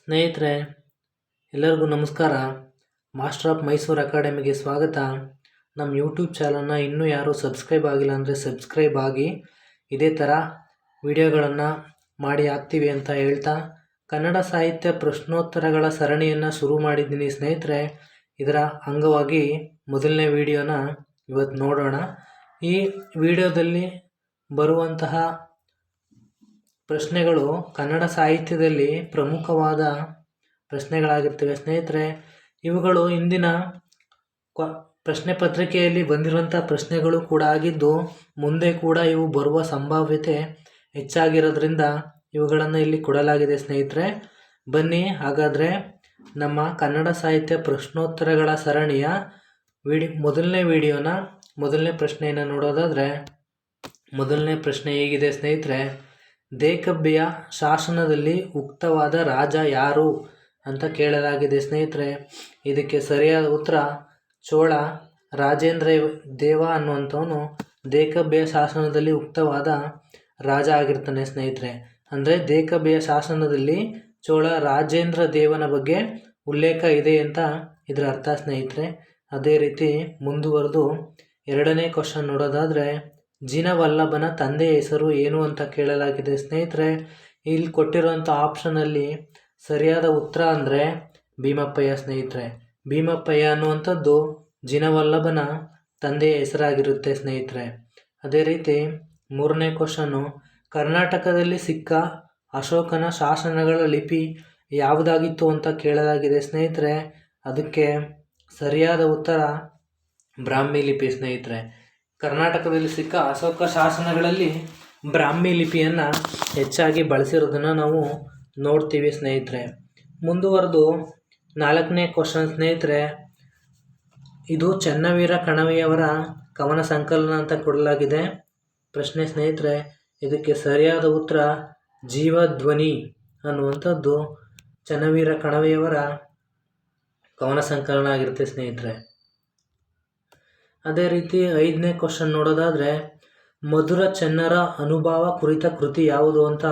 ಸ್ನೇಹಿತರೆ, ಎಲ್ಲರಿಗೂ ನಮಸ್ಕಾರ. ಮಾಸ್ಟರ್ ಆಫ್ ಮೈಸೂರು ಅಕಾಡೆಮಿಗೆ ಸ್ವಾಗತ. ನಮ್ಮ ಯೂಟ್ಯೂಬ್ ಚಾನಲ್ನ ಇನ್ನೂ ಯಾರೂ ಸಬ್ಸ್ಕ್ರೈಬ್ ಆಗಿಲ್ಲ ಅಂದರೆ ಸಬ್ಸ್ಕ್ರೈಬ್ ಆಗಿ ಇದೇ ಥರ ವಿಡಿಯೋಗಳನ್ನು ಮಾಡಿ ಹಾಕ್ತೀವಿ ಅಂತ ಹೇಳ್ತಾ, ಕನ್ನಡ ಸಾಹಿತ್ಯ ಪ್ರಶ್ನೋತ್ತರಗಳ ಸರಣಿಯನ್ನು ಶುರು ಮಾಡಿದ್ದೀನಿ ಸ್ನೇಹಿತರೆ. ಇದರ ಅಂಗವಾಗಿ ಮೊದಲನೇ ವಿಡಿಯೋನ ಇವತ್ತು ನೋಡೋಣ. ಈ ವಿಡಿಯೋದಲ್ಲಿ ಬರುವಂತಹ ಪ್ರಶ್ನೆಗಳು ಕನ್ನಡ ಸಾಹಿತ್ಯದಲ್ಲಿ ಪ್ರಮುಖವಾದ ಪ್ರಶ್ನೆಗಳಾಗಿರ್ತವೆ ಸ್ನೇಹಿತರೆ. ಇವುಗಳು ಇಂದಿನ ಪ್ರಶ್ನೆ ಪತ್ರಿಕೆಯಲ್ಲಿ ಬಂದಿರುವಂಥ ಪ್ರಶ್ನೆಗಳು ಕೂಡ ಆಗಿದ್ದು, ಮುಂದೆ ಕೂಡ ಇವು ಬರುವ ಸಂಭಾವ್ಯತೆ ಹೆಚ್ಚಾಗಿರೋದ್ರಿಂದ ಇವುಗಳನ್ನು ಇಲ್ಲಿ ಕೊಡಲಾಗಿದೆ ಸ್ನೇಹಿತರೆ. ಬನ್ನಿ ಹಾಗಾದರೆ ನಮ್ಮ ಕನ್ನಡ ಸಾಹಿತ್ಯ ಪ್ರಶ್ನೋತ್ತರಗಳ ಸರಣಿಯ ಮೊದಲನೇ ಪ್ರಶ್ನೆಯನ್ನು ನೋಡೋದಾದರೆ, ಮೊದಲನೇ ಪ್ರಶ್ನೆ ಹೇಗಿದೆ ಸ್ನೇಹಿತರೆ: ದೇಕಬ್ಬಿಯ ಶಾಸನದಲ್ಲಿ ಉಕ್ತವಾದ ರಾಜ ಯಾರು ಅಂತ ಕೇಳಲಾಗಿದೆ ಸ್ನೇಹಿತರೆ. ಇದಕ್ಕೆ ಸರಿಯಾದ ಉತ್ತರ ಚೋಳ ರಾಜೇಂದ್ರ ದೇವ ಅನ್ನುವಂಥವನು ದೇಕಬ್ಬಿಯ ಶಾಸನದಲ್ಲಿ ಉಕ್ತವಾದ ರಾಜ ಆಗಿರ್ತಾನೆ ಸ್ನೇಹಿತರೆ. ಅಂದರೆ ದೇಕಬ್ಬಿಯ ಶಾಸನದಲ್ಲಿ ಚೋಳ ರಾಜೇಂದ್ರ ದೇವನ ಬಗ್ಗೆ ಉಲ್ಲೇಖ ಇದೆ ಅಂತ ಇದರ ಅರ್ಥ ಸ್ನೇಹಿತರೆ. ಅದೇ ರೀತಿ ಮುಂದುವರೆದು ಎರಡನೇ ಕ್ವಶನ್ ನೋಡೋದಾದರೆ, ಜಿನವಲ್ಲಭನ ತಂದೆಯ ಹೆಸರು ಏನು ಅಂತ ಕೇಳಲಾಗಿದೆ ಸ್ನೇಹಿತರೆ. ಇಲ್ಲಿ ಕೊಟ್ಟಿರುವಂಥ ಆಪ್ಷನಲ್ಲಿ ಸರಿಯಾದ ಉತ್ತರ ಅಂದರೆ ಭೀಮಪ್ಪಯ್ಯ ಸ್ನೇಹಿತರೆ. ಭೀಮಪ್ಪಯ್ಯ ಅನ್ನುವಂಥದ್ದು ಜಿನವಲ್ಲಭನ ತಂದೆಯ ಹೆಸರಾಗಿರುತ್ತೆ ಸ್ನೇಹಿತರೆ. ಅದೇ ರೀತಿ ಮೂರನೇ ಕ್ವಶನ್ನು, ಕರ್ನಾಟಕದಲ್ಲಿ ಸಿಕ್ಕ ಅಶೋಕನ ಶಾಸನಗಳ ಲಿಪಿ ಯಾವುದಾಗಿತ್ತು ಅಂತ ಕೇಳಲಾಗಿದೆ ಸ್ನೇಹಿತರೆ. ಅದಕ್ಕೆ ಸರಿಯಾದ ಉತ್ತರ ಬ್ರಾಹ್ಮಿ ಲಿಪಿ ಸ್ನೇಹಿತರೆ. ಕರ್ನಾಟಕದಲ್ಲಿ ಸಿಕ್ಕ ಅಶೋಕ ಶಾಸನಗಳಲ್ಲಿ ಬ್ರಾಹ್ಮಿ ಲಿಪಿಯನ್ನು ಹೆಚ್ಚಾಗಿ ಬಳಸಿರೋದನ್ನು ನಾವು ನೋಡ್ತೀವಿ ಸ್ನೇಹಿತರೆ. ಮುಂದುವರೆದು ನಾಲ್ಕನೇ ಕ್ವಶನ್ ಸ್ನೇಹಿತರೆ, ಇದು ಚೆನ್ನವೀರ ಕಣವಿಯವರ ಕವನ ಸಂಕಲನ ಅಂತ ಕೊಡಲಾಗಿದೆ ಪ್ರಶ್ನೆ ಸ್ನೇಹಿತರೆ. ಇದಕ್ಕೆ ಸರಿಯಾದ ಉತ್ತರ ಜೀವಧ್ವನಿ ಅನ್ನುವಂಥದ್ದು ಚೆನ್ನವೀರ ಕಣವಿಯವರ ಕವನ ಸಂಕಲನ ಆಗಿರುತ್ತೆ ಸ್ನೇಹಿತರೆ. ಅದೇ ರೀತಿ ಐದನೇ ಕ್ವಶನ್ ನೋಡೋದಾದರೆ, ಮಧುರ ಚೆನ್ನರ ಅನುಭವ ಕುರಿತ ಕೃತಿ ಯಾವುದು ಅಂತ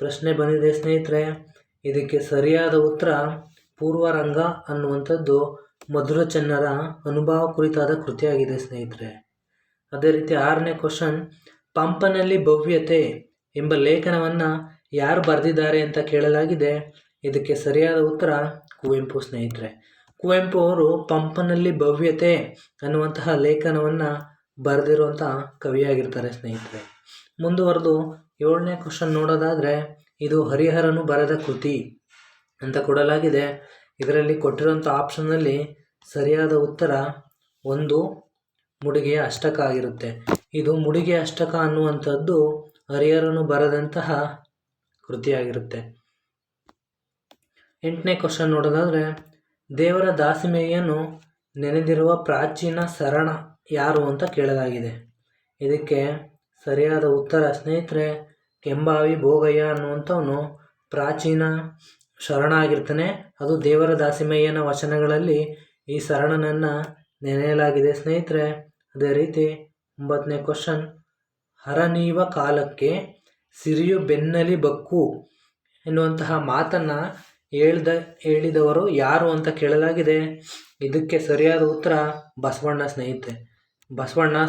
ಪ್ರಶ್ನೆ ಬಂದಿದೆ ಸ್ನೇಹಿತರೆ. ಇದಕ್ಕೆ ಸರಿಯಾದ ಉತ್ತರ ಪೂರ್ವರಂಗ ಅನ್ನುವಂಥದ್ದು ಮಧುರ ಚೆನ್ನರ ಅನುಭವ ಕುರಿತಾದ ಕೃತಿಯಾಗಿದೆ ಸ್ನೇಹಿತರೆ. ಅದೇ ರೀತಿ ಆರನೇ ಕ್ವಶನ್, ಪಂಪನಲ್ಲಿ ಭವ್ಯತೆ ಎಂಬ ಲೇಖನವನ್ನು ಯಾರು ಬರೆದಿದ್ದಾರೆ ಅಂತ ಕೇಳಲಾಗಿದೆ. ಇದಕ್ಕೆ ಸರಿಯಾದ ಉತ್ತರ ಕುವೆಂಪು ಸ್ನೇಹಿತರೆ. ಕುವೆಂಪು ಅವರು ಪಂಪನಲ್ಲಿ ಭವ್ಯತೆ ಅನ್ನುವಂತಹ ಲೇಖನವನ್ನು ಬರೆದಿರುವಂಥ ಕವಿಯಾಗಿರ್ತಾರೆ ಸ್ನೇಹಿತರೆ. ಮುಂದುವರೆದು ಏಳನೇ ಕ್ವಶನ್ ನೋಡೋದಾದರೆ, ಇದು ಹರಿಹರನು ಬರೆದ ಕೃತಿ ಅಂತ ಕೊಡಲಾಗಿದೆ. ಇದರಲ್ಲಿ ಕೊಟ್ಟಿರುವಂಥ ಆಪ್ಷನ್ನಲ್ಲಿ ಸರಿಯಾದ ಉತ್ತರ ಒಂದು ಮುಡಿಗೆಯ ಅಷ್ಟಕ ಆಗಿರುತ್ತೆ. ಇದು ಮುಡಿಗೆಯ ಅಷ್ಟಕ ಅನ್ನುವಂಥದ್ದು ಹರಿಹರನು ಬರೆದಂತಹ ಕೃತಿಯಾಗಿರುತ್ತೆ. ಎಂಟನೇ ಕ್ವಶನ್ ನೋಡೋದಾದರೆ, ದೇವರ ದಾಸಿಮಯ್ಯನು ನೆನೆದಿರುವ ಪ್ರಾಚೀನ ಶರಣ ಯಾರು ಅಂತ ಕೇಳಲಾಗಿದೆ. ಇದಕ್ಕೆ ಸರಿಯಾದ ಉತ್ತರ ಸ್ನೇಹಿತರೆ ಕೆಂಬಾವಿ ಭೋಗಯ್ಯ ಅನ್ನುವಂಥವನು ಪ್ರಾಚೀನ ಶರಣ ಆಗಿರ್ತಾನೆ. ಅದು ದೇವರ ದಾಸಿಮಯ್ಯನ ವಚನಗಳಲ್ಲಿ ಈ ಶರಣನನ್ನು ನೆನೆಯಲಾಗಿದೆ ಸ್ನೇಹಿತರೆ. ಅದೇ ರೀತಿ 9ನೇ ಕ್ವಶನ್, ಹರನೀವ ಕಾಲಕ್ಕೆ ಸಿರಿಯು ಬೆನ್ನಲಿ ಬಕ್ಕು ಎನ್ನುವಂತಹ ಮಾತನ್ನು ಹೇಳಿದವರು ಯಾರು ಅಂತ ಕೇಳಲಾಗಿದೆ. ಇದಕ್ಕೆ ಸರಿಯಾದ ಉತ್ತರ ಬಸವಣ್ಣ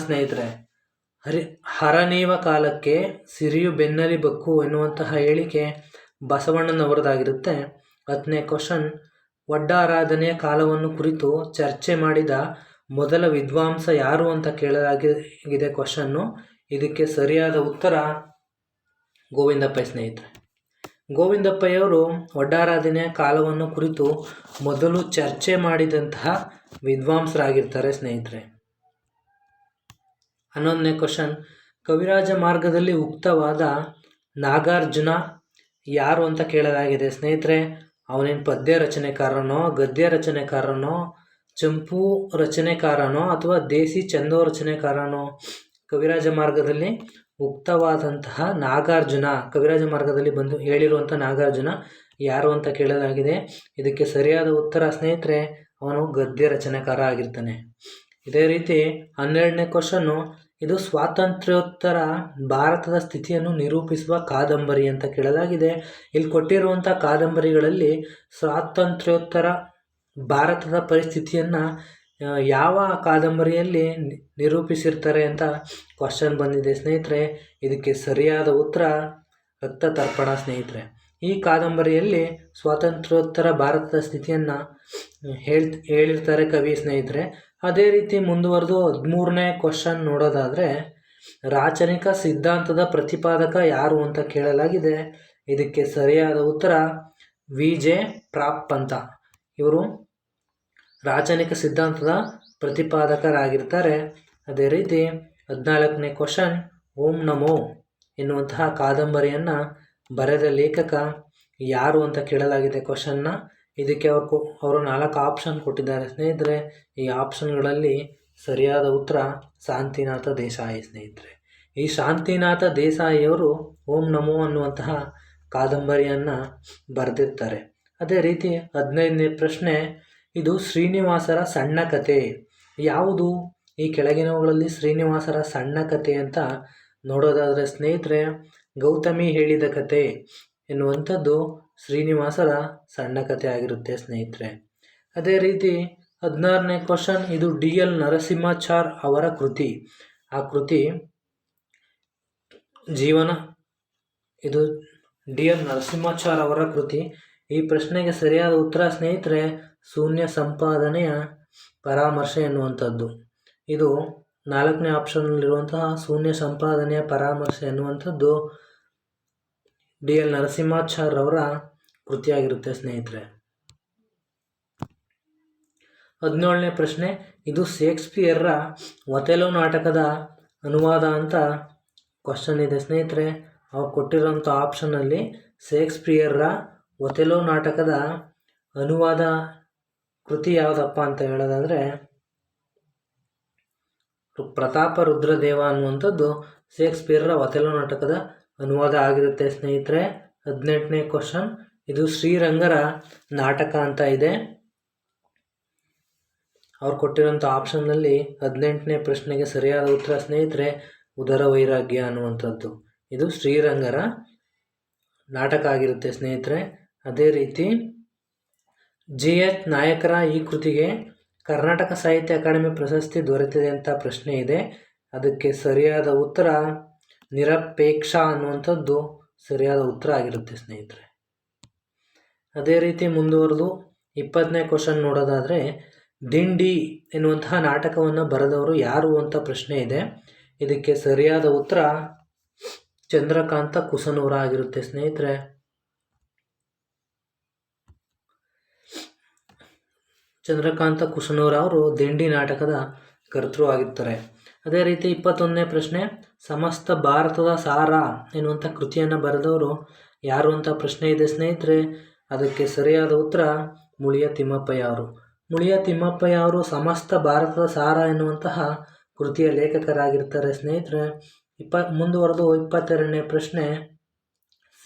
ಸ್ನೇಹಿತರೆ. ಹರನೀವ ಕಾಲಕ್ಕೆ ಸಿರಿಯು ಬೆನ್ನಲಿ ಬಕ್ಕು ಎನ್ನುವಂತಹ ಹೇಳಿಕೆ ಬಸವಣ್ಣನವರದಾಗಿರುತ್ತೆ. 10ನೇ ಕ್ವಶನ್, ಒಡ್ಡಾರಾಧನೆಯ ಕಾಲವನ್ನು ಕುರಿತು ಚರ್ಚೆ ಮಾಡಿದ ಮೊದಲ ವಿದ್ವಾಂಸ ಯಾರು ಅಂತ ಕೇಳಲಾಗಿದೆ ಕ್ವಶನ್ನು. ಇದಕ್ಕೆ ಸರಿಯಾದ ಉತ್ತರ ಗೋವಿಂದಪ್ಪಯ್ಯ ಸ್ನೇಹಿತರೆ. ಗೋವಿಂದಪ್ಪಯ್ಯವರು ಒಡ್ಡಾರಾಧನೆಯ ಕಾಲವನ್ನು ಕುರಿತು ಮೊದಲು ಚರ್ಚೆ ಮಾಡಿದಂತಹ ವಿದ್ವಾಂಸರಾಗಿರ್ತಾರೆ ಸ್ನೇಹಿತರೆ. 11ನೇ ಕ್ವಶನ್, ಕವಿರಾಜ ಮಾರ್ಗದಲ್ಲಿ ಉಕ್ತವಾದ ನಾಗಾರ್ಜುನ ಯಾರು ಅಂತ ಕೇಳಲಾಗಿದೆ ಸ್ನೇಹಿತರೆ. ಅವನೇನು ಪದ್ಯ ರಚನೆಕಾರನೋ, ಗದ್ಯ ರಚನೆಕಾರನೋ, ಚಂಪು ರಚನೆಕಾರನೋ ಅಥವಾ ದೇಸಿ ಚಂದೋ ರಚನೆಕಾರನೋ? ಕವಿರಾಜ ಮಾರ್ಗದಲ್ಲಿ ಉಕ್ತವಾದಂತಹ ನಾಗಾರ್ಜುನ, ಕವಿರಾಜ ಮಾರ್ಗದಲ್ಲಿ ಬಂದು ಹೇಳಿರುವಂಥ ನಾಗಾರ್ಜುನ ಯಾರು ಅಂತ ಕೇಳಲಾಗಿದೆ. ಇದಕ್ಕೆ ಸರಿಯಾದ ಉತ್ತರ ಸ್ನೇಹಿತರೆ ಅವನು ಗದ್ಯ ರಚನೆಕಾರ ಆಗಿರ್ತಾನೆ. ಇದೇ ರೀತಿ 12ನೇ ಕ್ವಶನ್ನು, ಇದು ಸ್ವಾತಂತ್ರ್ಯೋತ್ತರ ಭಾರತದ ಸ್ಥಿತಿಯನ್ನು ನಿರೂಪಿಸುವ ಕಾದಂಬರಿ ಅಂತ ಕೇಳಲಾಗಿದೆ. ಇಲ್ಲಿ ಕೊಟ್ಟಿರುವಂಥ ಕಾದಂಬರಿಗಳಲ್ಲಿ ಸ್ವಾತಂತ್ರ್ಯೋತ್ತರ ಭಾರತದ ಪರಿಸ್ಥಿತಿಯನ್ನು ಯಾವ ಕಾದಂಬರಿಯಲ್ಲಿ ನಿರೂಪಿಸಿರ್ತಾರೆ ಅಂತ ಕ್ವಶನ್ ಬಂದಿದೆ ಸ್ನೇಹಿತರೆ. ಇದಕ್ಕೆ ಸರಿಯಾದ ಉತ್ತರ ರಕ್ತತರ್ಪಣ ಸ್ನೇಹಿತರೆ. ಈ ಕಾದಂಬರಿಯಲ್ಲಿ ಸ್ವಾತಂತ್ರ್ಯೋತ್ತರ ಭಾರತದ ಸ್ಥಿತಿಯನ್ನು ಹೇಳಿರ್ತಾರೆ ಕವಿ ಸ್ನೇಹಿತರೆ. ಅದೇ ರೀತಿ ಮುಂದುವರೆದು 13ನೇ ಕ್ವಶನ್ ನೋಡೋದಾದರೆ, ರಾಚನಿಕ ಸಿದ್ಧಾಂತದ ಪ್ರತಿಪಾದಕ ಯಾರು ಅಂತ ಕೇಳಲಾಗಿದೆ. ಇದಕ್ಕೆ ಸರಿಯಾದ ಉತ್ತರ ವಿ.ಜೆ. ಪ್ರಾಪ್ ಅಂತ. ಇವರು ರಾಚನಿಕ ಸಿದ್ಧಾಂತದ ಪ್ರತಿಪಾದಕರಾಗಿರ್ತಾರೆ. ಅದೇ ರೀತಿ 14ನೇ ಕ್ವಶನ್, ಓಂ ನಮೋ ಎನ್ನುವಂತಹ ಕಾದಂಬರಿಯನ್ನು ಬರೆದ ಲೇಖಕ ಯಾರು ಅಂತ ಕೇಳಲಾಗಿದೆ ಕ್ವಶನ್ನ. ಇದಕ್ಕೆ ಅವರು 4 ಆಪ್ಷನ್ ಕೊಟ್ಟಿದ್ದಾರೆ ಸ್ನೇಹಿತರೆ. ಈ ಆಪ್ಷನ್ಗಳಲ್ಲಿ ಸರಿಯಾದ ಉತ್ತರ ಶಾಂತಿನಾಥ ದೇಸಾಯಿ ಸ್ನೇಹಿತರೆ. ಈ ಶಾಂತಿನಾಥ ದೇಸಾಯಿಯವರು ಓಂ ನಮೋ ಅನ್ನುವಂತಹ ಕಾದಂಬರಿಯನ್ನು ಬರೆದಿರ್ತಾರೆ. ಅದೇ ರೀತಿ 15ನೇ ಪ್ರಶ್ನೆ, ಇದು ಶ್ರೀನಿವಾಸರ ಸಣ್ಣ ಕತೆ ಯಾವುದು? ಈ ಕೆಳಗಿನವುಗಳಲ್ಲಿ ಶ್ರೀನಿವಾಸರ ಸಣ್ಣ ಕತೆ ಅಂತ ನೋಡೋದಾದರೆ ಸ್ನೇಹಿತರೆ, ಗೌತಮಿ ಹೇಳಿದ ಕತೆ ಎನ್ನುವಂಥದ್ದು ಶ್ರೀನಿವಾಸರ ಸಣ್ಣ ಕತೆ ಆಗಿರುತ್ತೆ ಸ್ನೇಹಿತರೆ. ಅದೇ ರೀತಿ 16ನೇ ಕ್ವಶನ್, ಇದು ಡಿ.ಎಲ್. ನರಸಿಂಹಾಚಾರ್ ಅವರ ಕೃತಿ. ಆ ಕೃತಿ ಜೀವನ, ಇದು ಡಿ.ಎಲ್. ನರಸಿಂಹಾಚಾರ್ ಅವರ ಕೃತಿ. ಈ ಪ್ರಶ್ನೆಗೆ ಸರಿಯಾದ ಉತ್ತರ ಸ್ನೇಹಿತರೆ ಶೂನ್ಯ ಸಂಪಾದನೆಯ ಪರಾಮರ್ಶೆ ಎನ್ನುವಂಥದ್ದು. ಇದು 4ನೇ ಆಪ್ಷನ್ನಲ್ಲಿರುವಂತಹ ಶೂನ್ಯ ಸಂಪಾದನೆಯ ಪರಾಮರ್ಶೆ ಎನ್ನುವಂಥದ್ದು ಡಿ.ಎಲ್. ನರಸಿಂಹಾಚಾರ್ ಅವರ ಕೃತಿಯಾಗಿರುತ್ತೆ ಸ್ನೇಹಿತರೆ. 17ನೇ ಪ್ರಶ್ನೆ, ಇದು ಶೇಕ್ಸ್ಪಿಯರ್ರ ಒಥೆಲೋ ನಾಟಕದ ಅನುವಾದ ಅಂತ ಕ್ವಶನ್ ಇದೆ ಸ್ನೇಹಿತರೆ. ಅವ್ರು ಕೊಟ್ಟಿರೋಂಥ ಆಪ್ಷನ್ನಲ್ಲಿ ಶೇಕ್ಸ್ಪಿಯರ್ರ ಒಥೆಲೋ ನಾಟಕದ ಅನುವಾದ ಕೃತಿ ಯಾವುದಪ್ಪ ಅಂತ ಹೇಳೋದಾದರೆ ಪ್ರತಾಪ ರುದ್ರದೇವ ಅನ್ನುವಂಥದ್ದು ಶೇಕ್ಸ್ಪಿಯರ್ರ ಒಥೆಲೋ ನಾಟಕದ ಅನುವಾದ ಆಗಿರುತ್ತೆ ಸ್ನೇಹಿತರೆ. 18ನೇ ಕ್ವಶನ್, ಇದು ಶ್ರೀರಂಗರ ನಾಟಕ ಅಂತ ಇದೆ. ಅವ್ರು ಕೊಟ್ಟಿರೋಂಥ ಆಪ್ಷನ್ನಲ್ಲಿ 18ನೇ ಪ್ರಶ್ನೆಗೆ ಸರಿಯಾದ ಉತ್ತರ ಸ್ನೇಹಿತರೆ ಉದರ ವೈರಾಗ್ಯ ಅನ್ನುವಂಥದ್ದು. ಇದು ಶ್ರೀರಂಗರ ನಾಟಕ ಆಗಿರುತ್ತೆ ಸ್ನೇಹಿತರೆ. ಅದೇ ರೀತಿ ಜಿ.ಎಚ್. ನಾಯಕರ ಈ ಕೃತಿಗೆ ಕರ್ನಾಟಕ ಸಾಹಿತ್ಯ ಅಕಾಡೆಮಿ ಪ್ರಶಸ್ತಿ ದೊರೆತಿದೆ ಅಂತ ಪ್ರಶ್ನೆ ಇದೆ. ಅದಕ್ಕೆ ಸರಿಯಾದ ಉತ್ತರ ನಿರಪೇಕ್ಷ ಅನ್ನುವಂಥದ್ದು ಸರಿಯಾದ ಉತ್ತರ ಆಗಿರುತ್ತೆ ಸ್ನೇಹಿತರೆ. ಅದೇ ರೀತಿ ಮುಂದುವರೆದು 20ನೇ ಕ್ವಶನ್ ನೋಡೋದಾದರೆ, ದಿಂಡಿ ಎನ್ನುವಂತಹ ನಾಟಕವನ್ನು ಬರೆದವರು ಯಾರು ಅಂತ ಪ್ರಶ್ನೆ ಇದೆ. ಇದಕ್ಕೆ ಸರಿಯಾದ ಉತ್ತರ ಚಂದ್ರಕಾಂತ ಕುಸನೂರ ಆಗಿರುತ್ತೆ ಸ್ನೇಹಿತರೆ. ಚಂದ್ರಕಾಂತ ಕುಸನೂರ ಅವರು ದಿಂಡಿ ನಾಟಕದ ಕರ್ತೃ ಆಗಿರ್ತಾರೆ. ಅದೇ ರೀತಿ 21ನೇ ಪ್ರಶ್ನೆ, ಸಮಸ್ತ ಭಾರತದ ಸಾರ ಎನ್ನುವಂಥ ಕೃತಿಯನ್ನು ಬರೆದವರು ಯಾರು ಅಂತ ಪ್ರಶ್ನೆ ಇದೆ ಸ್ನೇಹಿತರೆ. ಅದಕ್ಕೆ ಸರಿಯಾದ ಉತ್ತರ ಮುಳಿಯ ತಿಮ್ಮಪ್ಪಯ್ಯ ಅವರು. ಮುಳಿಯ ತಿಮ್ಮಪ್ಪಯ್ಯ ಅವರು ಸಮಸ್ತ ಭಾರತದ ಸಾರ ಎನ್ನುವಂತಹ ಕೃತಿಯ ಲೇಖಕರಾಗಿರ್ತಾರೆ ಸ್ನೇಹಿತರೆ. ಮುಂದುವರೆದು 22ನೇ ಪ್ರಶ್ನೆ,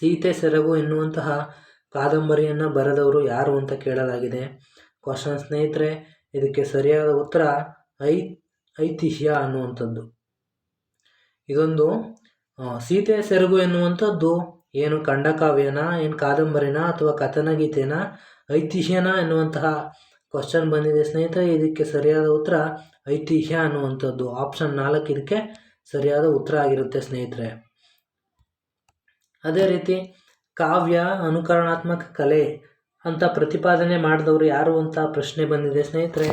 ಸೀತೆ ಸೆರಗು ಎನ್ನುವಂತಹ ಕಾದಂಬರಿಯನ್ನು ಬರೆದವರು ಯಾರು ಅಂತ ಕೇಳಲಾಗಿದೆ ಕ್ವಶನ್ ಸ್ನೇಹಿತರೆ. ಇದಕ್ಕೆ ಸರಿಯಾದ ಉತ್ತರ ಐತಿಹ್ಯ ಅನ್ನುವಂಥದ್ದು. ಇದೊಂದು ಸೀತೆ ಸೆರಗು ಎನ್ನುವಂಥದ್ದು ಏನು ಖಂಡಕಾವ್ಯನ, ಏನು ಕಾದಂಬರಿನ ಅಥವಾ ಕಥನಗೀತೆನ, ಐತಿಹ್ಯನ ಎನ್ನುವಂತಹ ಕ್ವಶನ್ ಬಂದಿದೆ ಸ್ನೇಹಿತರೆ. ಇದಕ್ಕೆ ಸರಿಯಾದ ಉತ್ತರ ಐತಿಹ್ಯ ಅನ್ನುವಂಥದ್ದು. ಆಪ್ಷನ್ 4 ಇದಕ್ಕೆ ಸರಿಯಾದ ಉತ್ತರ ಆಗಿರುತ್ತೆ ಸ್ನೇಹಿತರೆ. ಅದೇ ರೀತಿ ಕಾವ್ಯ ಅನುಕರಣಾತ್ಮಕ ಕಲೆ ಅಂತ ಪ್ರತಿಪಾದನೆ ಮಾಡಿದವರು ಯಾರು ಅಂತ ಪ್ರಶ್ನೆ ಬಂದಿದೆ ಸ್ನೇಹಿತರೆ.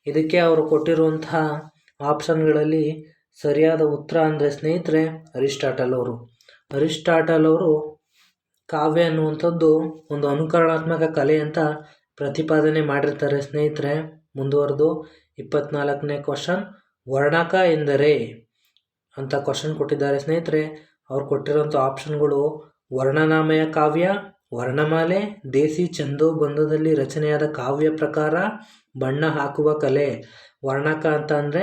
ಇದಕ್ಕೆ ಅವರು ಕೊಟ್ಟಿರುವಂತಹ ಆಪ್ಷನ್ಗಳಲ್ಲಿ ಸರಿಯಾದ ಉತ್ತರ ಅಂದರೆ ಸ್ನೇಹಿತರೆ ಅರಿಸ್ಟಾಟಲ್ ಅವರು. ಅರಿಸ್ಟಾಟಲ್ ಅವರು ಕಾವ್ಯ ಅನ್ನುವಂಥದ್ದು ಒಂದು ಅನುಕರಣಾತ್ಮಕ ಕಲೆ ಅಂತ ಪ್ರತಿಪಾದನೆ ಮಾಡಿರ್ತಾರೆ ಸ್ನೇಹಿತರೆ. ಮುಂದುವರೆದು 24ನೇ ಕ್ವಶನ್, ವರ್ಣಕ ಎಂದರೆ ಅಂತ ಕ್ವಶನ್ ಕೊಟ್ಟಿದ್ದಾರೆ ಸ್ನೇಹಿತರೆ. ಅವ್ರು ಕೊಟ್ಟಿರೋಂಥ ಆಪ್ಷನ್ಗಳು ವರ್ಣನಾಮಯ ಕಾವ್ಯ, ವರ್ಣಮಾಲೆ, ದೇಸಿ ಛಂದೋಬಂಧದಲ್ಲಿ ರಚನೆಯಾದ ಕಾವ್ಯ ಪ್ರಕಾರ, ಬಣ್ಣ ಹಾಕುವ ಕಲೆ. ವರ್ಣಕ ಅಂತ ಅಂದರೆ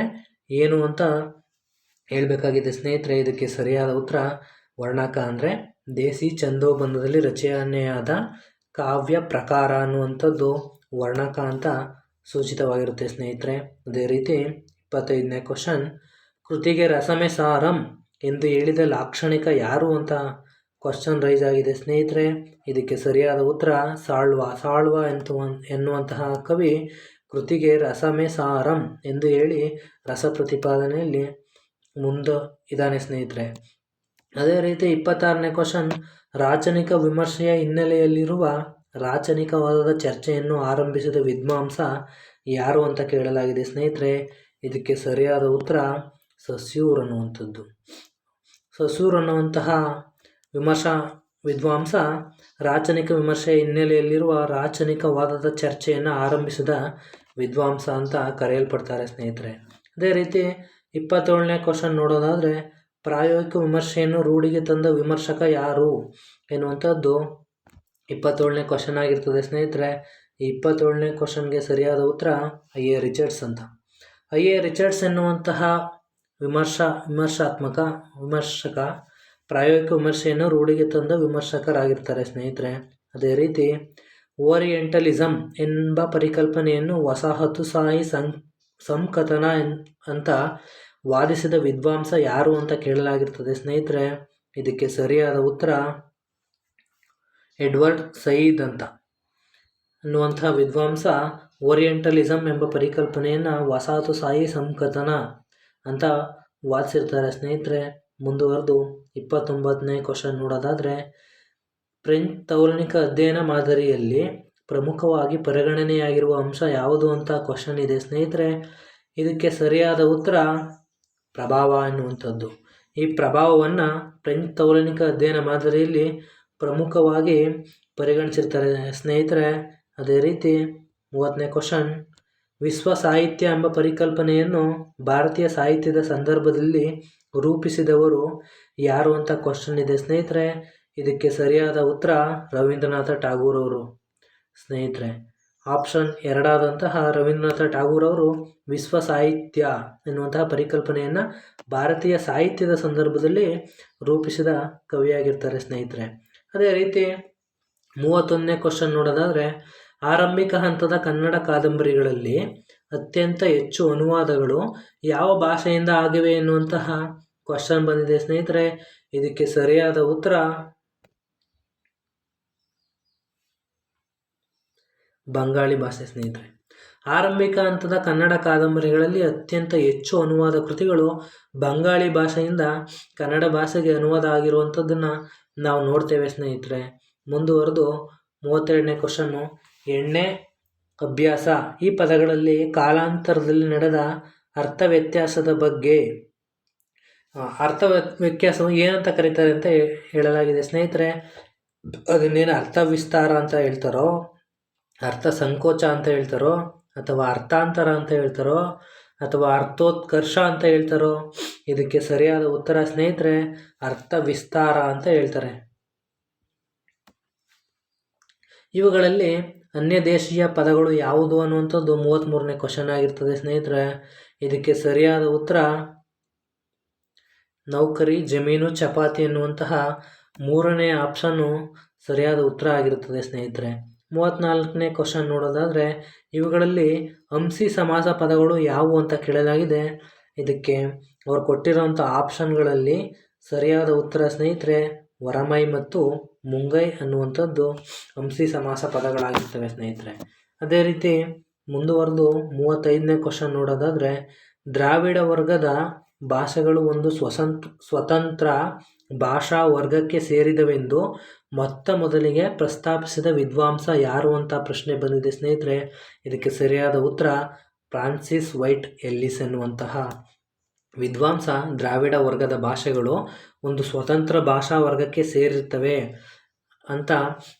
ಏನು ಅಂತ ಹೇಳಬೇಕಾಗಿದೆ ಸ್ನೇಹಿತರೆ. ಇದಕ್ಕೆ ಸರಿಯಾದ ಉತ್ತರ ವರ್ಣಕ ಅಂದರೆ ದೇಸಿ ಛಂದೋಬಂಧದಲ್ಲಿ ರಚನೆಯಾದ ಕಾವ್ಯ ಪ್ರಕಾರ ಅನ್ನುವಂಥದ್ದು ವರ್ಣಕ ಅಂತ ಸೂಚಿತವಾಗಿರುತ್ತೆ ಸ್ನೇಹಿತರೆ. ಅದೇ ರೀತಿ 25ನೇ ಕ್ವಶನ್, ಕೃತಿಗೆ ರಸಮೆ ಸಾರಂ ಎಂದು ಹೇಳಿದ ಲಾಕ್ಷಣಿಕ ಯಾರು ಅಂತ ಕ್ವಶನ್ ರೈಸ್ ಆಗಿದೆ ಸ್ನೇಹಿತರೆ. ಇದಕ್ಕೆ ಸರಿಯಾದ ಉತ್ತರ ಸಾಳ್ವ ಎನ್ನುವಂತಹ ಕವಿ ಕೃತಿಗೆ ರಸಮೆ ಸಾರಂ ಎಂದು ಹೇಳಿ ರಸ ಪ್ರತಿಪಾದನೆಯಲ್ಲಿ ಇದ್ದಾನೆ ಸ್ನೇಹಿತರೆ. ಅದೇ ರೀತಿ 26ನೇ ಕ್ವಶನ್, ರಾಚನಿಕ ವಿಮರ್ಶೆಯ ಹಿನ್ನೆಲೆಯಲ್ಲಿರುವ ರಾಚನಿಕವಾದದ ಚರ್ಚೆಯನ್ನು ಆರಂಭಿಸಿದ ವಿದ್ವಾಂಸ ಯಾರು ಅಂತ ಕೇಳಲಾಗಿದೆ ಸ್ನೇಹಿತರೆ. ಇದಕ್ಕೆ ಸರಿಯಾದ ಉತ್ತರ ಸಸ್ಯೂರ್ ಅನ್ನುವಂಥದ್ದು. ಸಸ್ಯೂರ್ ಅನ್ನುವಂತಹ ವಿದ್ವಾಂಸ ರಾಚನಿಕ ವಿಮರ್ಶೆಯ ಹಿನ್ನೆಲೆಯಲ್ಲಿರುವ ರಾಚನಿಕವಾದದ ಚರ್ಚೆಯನ್ನು ಆರಂಭಿಸಿದ ವಿದ್ವಾಂಸ ಅಂತ ಕರೆಯಲ್ಪಡ್ತಾರೆ ಸ್ನೇಹಿತರೆ. ಅದೇ ರೀತಿ 27ನೇ ಕ್ವಶನ್ ನೋಡೋದಾದರೆ, ಪ್ರಾಯೋಗಿಕ ವಿಮರ್ಶೆಯನ್ನು ರೂಢಿಗೆ ತಂದ ವಿಮರ್ಶಕ ಯಾರು ಎನ್ನುವಂಥದ್ದು 27ನೇ ಕ್ವಶನ್ ಆಗಿರ್ತದೆ ಸ್ನೇಹಿತರೆ. ಈ 27ನೇ ಕ್ವಶನ್ಗೆ ಸರಿಯಾದ ಉತ್ತರ ಐ.ಎ. ರಿಚರ್ಡ್ಸ್ ಅಂತ. ಐ.ಎ. ರಿಚರ್ಡ್ಸ್ ಎನ್ನುವಂತಹ ವಿಮರ್ಶಕ ಪ್ರಾಯೋಗಿಕ ವಿಮರ್ಶೆಯನ್ನು ರೂಢಿಗೆ ತಂದ ವಿಮರ್ಶಕರಾಗಿರ್ತಾರೆ ಸ್ನೇಹಿತರೆ. ಅದೇ ರೀತಿ ಓರಿಯೆಂಟಲಿಸಮ್ ಎಂಬ ಪರಿಕಲ್ಪನೆಯನ್ನು ವಸಾಹತುಶಾಹಿ ಸಂಕಥನ ಅಂತ ವಾದಿಸಿದ ವಿದ್ವಾಂಸ ಯಾರು ಅಂತ ಕೇಳಲಾಗಿರ್ತದೆ ಸ್ನೇಹಿತರೆ. ಇದಕ್ಕೆ ಸರಿಯಾದ ಉತ್ತರ ಎಡ್ವರ್ಡ್ ಸಯೀದ್ ಅಂತ ಅನ್ನುವಂತಹ ವಿದ್ವಾಂಸ ಓರಿಯೆಂಟಲಿಸಮ್ ಎಂಬ ಪರಿಕಲ್ಪನೆಯನ್ನು ವಸಾಹತುಶಾಹಿ ಸಂಕಥನ ಅಂತ ವಾದಿಸಿರ್ತಾರೆ ಸ್ನೇಹಿತರೆ. ಮುಂದುವರೆದು 29ನೇ ಕ್ವಶನ್ ನೋಡೋದಾದರೆ, ಫ್ರೆಂಚ್ ತೌಲನಿಕ ಅಧ್ಯಯನ ಮಾದರಿಯಲ್ಲಿ ಪ್ರಮುಖವಾಗಿ ಪರಿಗಣನೆಯಾಗಿರುವ ಅಂಶ ಯಾವುದು ಅಂತ ಕ್ವಶನ್ ಇದೆ ಸ್ನೇಹಿತರೆ. ಇದಕ್ಕೆ ಸರಿಯಾದ ಉತ್ತರ ಪ್ರಭಾವ ಎನ್ನುವಂಥದ್ದು. ಈ ಪ್ರಭಾವವನ್ನು ಫ್ರೆಂಚ್ ತೌಲನಿಕ ಅಧ್ಯಯನ ಮಾದರಿಯಲ್ಲಿ ಪ್ರಮುಖವಾಗಿ ಪರಿಗಣಿಸಿರ್ತಾರೆ ಸ್ನೇಹಿತರೆ. ಅದೇ ರೀತಿ 30ನೇ ಕ್ವಶನ್, ವಿಶ್ವ ಸಾಹಿತ್ಯ ಎಂಬ ಪರಿಕಲ್ಪನೆಯನ್ನು ಭಾರತೀಯ ಸಾಹಿತ್ಯದ ಸಂದರ್ಭದಲ್ಲಿ ರೂಪಿಸಿದವರು ಯಾರು ಅಂತ ಕ್ವಶನ್ ಇದೆ ಸ್ನೇಹಿತರೆ. ಇದಕ್ಕೆ ಸರಿಯಾದ ಉತ್ತರ ರವೀಂದ್ರನಾಥ ಠಾಗೂರ್ ಅವರು ಸ್ನೇಹಿತರೆ. ಆಪ್ಷನ್ 2 ರವೀಂದ್ರನಾಥ ಠಾಗೂರ್ ಅವರು ವಿಶ್ವ ಸಾಹಿತ್ಯ ಎನ್ನುವಂತಹ ಪರಿಕಲ್ಪನೆಯನ್ನು ಭಾರತೀಯ ಸಾಹಿತ್ಯದ ಸಂದರ್ಭದಲ್ಲಿ ರೂಪಿಸಿದ ಕವಿಯಾಗಿರ್ತಾರೆ ಸ್ನೇಹಿತರೆ. ಅದೇ ರೀತಿ 31ನೇ ಕ್ವಶನ್ ನೋಡೋದಾದರೆ, ಆರಂಭಿಕ ಹಂತದ ಕನ್ನಡ ಕಾದಂಬರಿಗಳಲ್ಲಿ ಅತ್ಯಂತ ಹೆಚ್ಚು ಅನುವಾದಗಳು ಯಾವ ಭಾಷೆಯಿಂದ ಆಗಿವೆ ಎನ್ನುವಂತಹ ಕ್ವಶನ್ ಬಂದಿದೆ ಸ್ನೇಹಿತರೆ. ಇದಕ್ಕೆ ಸರಿಯಾದ ಉತ್ತರ ಬಂಗಾಳಿ ಭಾಷೆ ಸ್ನೇಹಿತರೆ. ಆರಂಭಿಕ ಹಂತದ ಕನ್ನಡ ಕಾದಂಬರಿಗಳಲ್ಲಿ ಅತ್ಯಂತ ಹೆಚ್ಚು ಅನುವಾದ ಕೃತಿಗಳು ಬಂಗಾಳಿ ಭಾಷೆಯಿಂದ ಕನ್ನಡ ಭಾಷೆಗೆ ಅನುವಾದ ಆಗಿರುವಂಥದ್ದನ್ನು ನಾವು ನೋಡ್ತೇವೆ ಸ್ನೇಹಿತರೆ. ಮುಂದುವರೆದು 32ನೇ ಕ್ವಶನ್ನು, ಎಣ್ಣೆ, ಅಭ್ಯಾಸ ಈ ಪದಗಳಲ್ಲಿ ಕಾಲಾಂತರದಲ್ಲಿ ನಡೆದ ಅರ್ಥ ವ್ಯತ್ಯಾಸದ ಬಗ್ಗೆ ಅರ್ಥ ವ್ಯತ್ಯಾಸವು ಏನಂತ ಕರೀತಾರೆ ಅಂತ ಹೇಳಲಾಗಿದೆ ಸ್ನೇಹಿತರೆ. ಅದನ್ನೇನು ಅರ್ಥ ವಿಸ್ತಾರ ಅಂತ ಹೇಳ್ತಾರೋ, ಅರ್ಥ ಸಂಕೋಚ ಅಂತ ಹೇಳ್ತಾರೋ, ಅಥವಾ ಅರ್ಥಾಂತರ ಅಂತ ಹೇಳ್ತಾರೋ, ಅಥವಾ ಅರ್ಥೋತ್ಕರ್ಷ ಅಂತ ಹೇಳ್ತಾರೋ. ಇದಕ್ಕೆ ಸರಿಯಾದ ಉತ್ತರ ಸ್ನೇಹಿತರೆ ಅರ್ಥ ವಿಸ್ತಾರ ಅಂತ ಹೇಳ್ತಾರೆ. ಇವುಗಳಲ್ಲಿ ಅನ್ಯ ದೇಶೀಯ ಪದಗಳು ಯಾವುದು ಅನ್ನುವಂಥದ್ದು 33ನೇ ಕ್ವಶನ್ ಆಗಿರ್ತದೆ ಸ್ನೇಹಿತರೆ. ಇದಕ್ಕೆ ಸರಿಯಾದ ಉತ್ತರ ನೌಕರಿ, ಜಮೀನು, ಚಪಾತಿ ಎನ್ನುವಂತಹ 3ನೇ ಆಪ್ಷನ್ನು ಸರಿಯಾದ ಉತ್ತರ ಆಗಿರುತ್ತದೆ ಸ್ನೇಹಿತರೆ. 34ನೇ ಕ್ವಶನ್ ನೋಡೋದಾದರೆ, ಇವುಗಳಲ್ಲಿ ಅಂಸಿ ಸಮಾಸ ಪದಗಳು ಯಾವುವು ಅಂತ ಕೇಳಲಾಗಿದೆ. ಇದಕ್ಕೆ ಅವರು ಕೊಟ್ಟಿರೋಂಥ ಆಪ್ಷನ್ಗಳಲ್ಲಿ ಸರಿಯಾದ ಉತ್ತರ ಸ್ನೇಹಿತರೆ ವರಮೈ ಮತ್ತು ಮುಂಗೈ ಅನ್ನುವಂಥದ್ದು ಅಂಸಿ ಸಮಾಸ ಪದಗಳಾಗಿರ್ತವೆ ಸ್ನೇಹಿತರೆ. ಅದೇ ರೀತಿ ಮುಂದುವರೆದು 35ನೇ ಕ್ವಶನ್ ನೋಡೋದಾದರೆ, ದ್ರಾವಿಡ ವರ್ಗದ ಭಾಷೆಗಳು ಒಂದು ಸ್ವತಂತ್ರ ಭಾಷಾ ವರ್ಗಕ್ಕೆ ಸೇರಿದವೆಂದು ಮೊದಲಿಗೆ ಪ್ರಸ್ತಾಪಿಸಿದ ವಿದ್ವಾಂಸ ಯಾರು ಅಂತ ಪ್ರಶ್ನೆ ಬಂದಿದೆ ಸ್ನೇಹಿತರೆ. ಇದಕ್ಕೆ ಸರಿಯಾದ ಉತ್ತರ ಫ್ರಾನ್ಸಿಸ್ ವೈಟ್ ಎಲ್ಲಿಸ್ ಎನ್ನುವಂತಹ ವಿದ್ವಾಂಸ ದ್ರಾವಿಡ ವರ್ಗದ ಭಾಷೆಗಳು ಒಂದು ಸ್ವತಂತ್ರ ಭಾಷಾ ವರ್ಗಕ್ಕೆ ಸೇರಿರ್ತವೆ ಅಂತ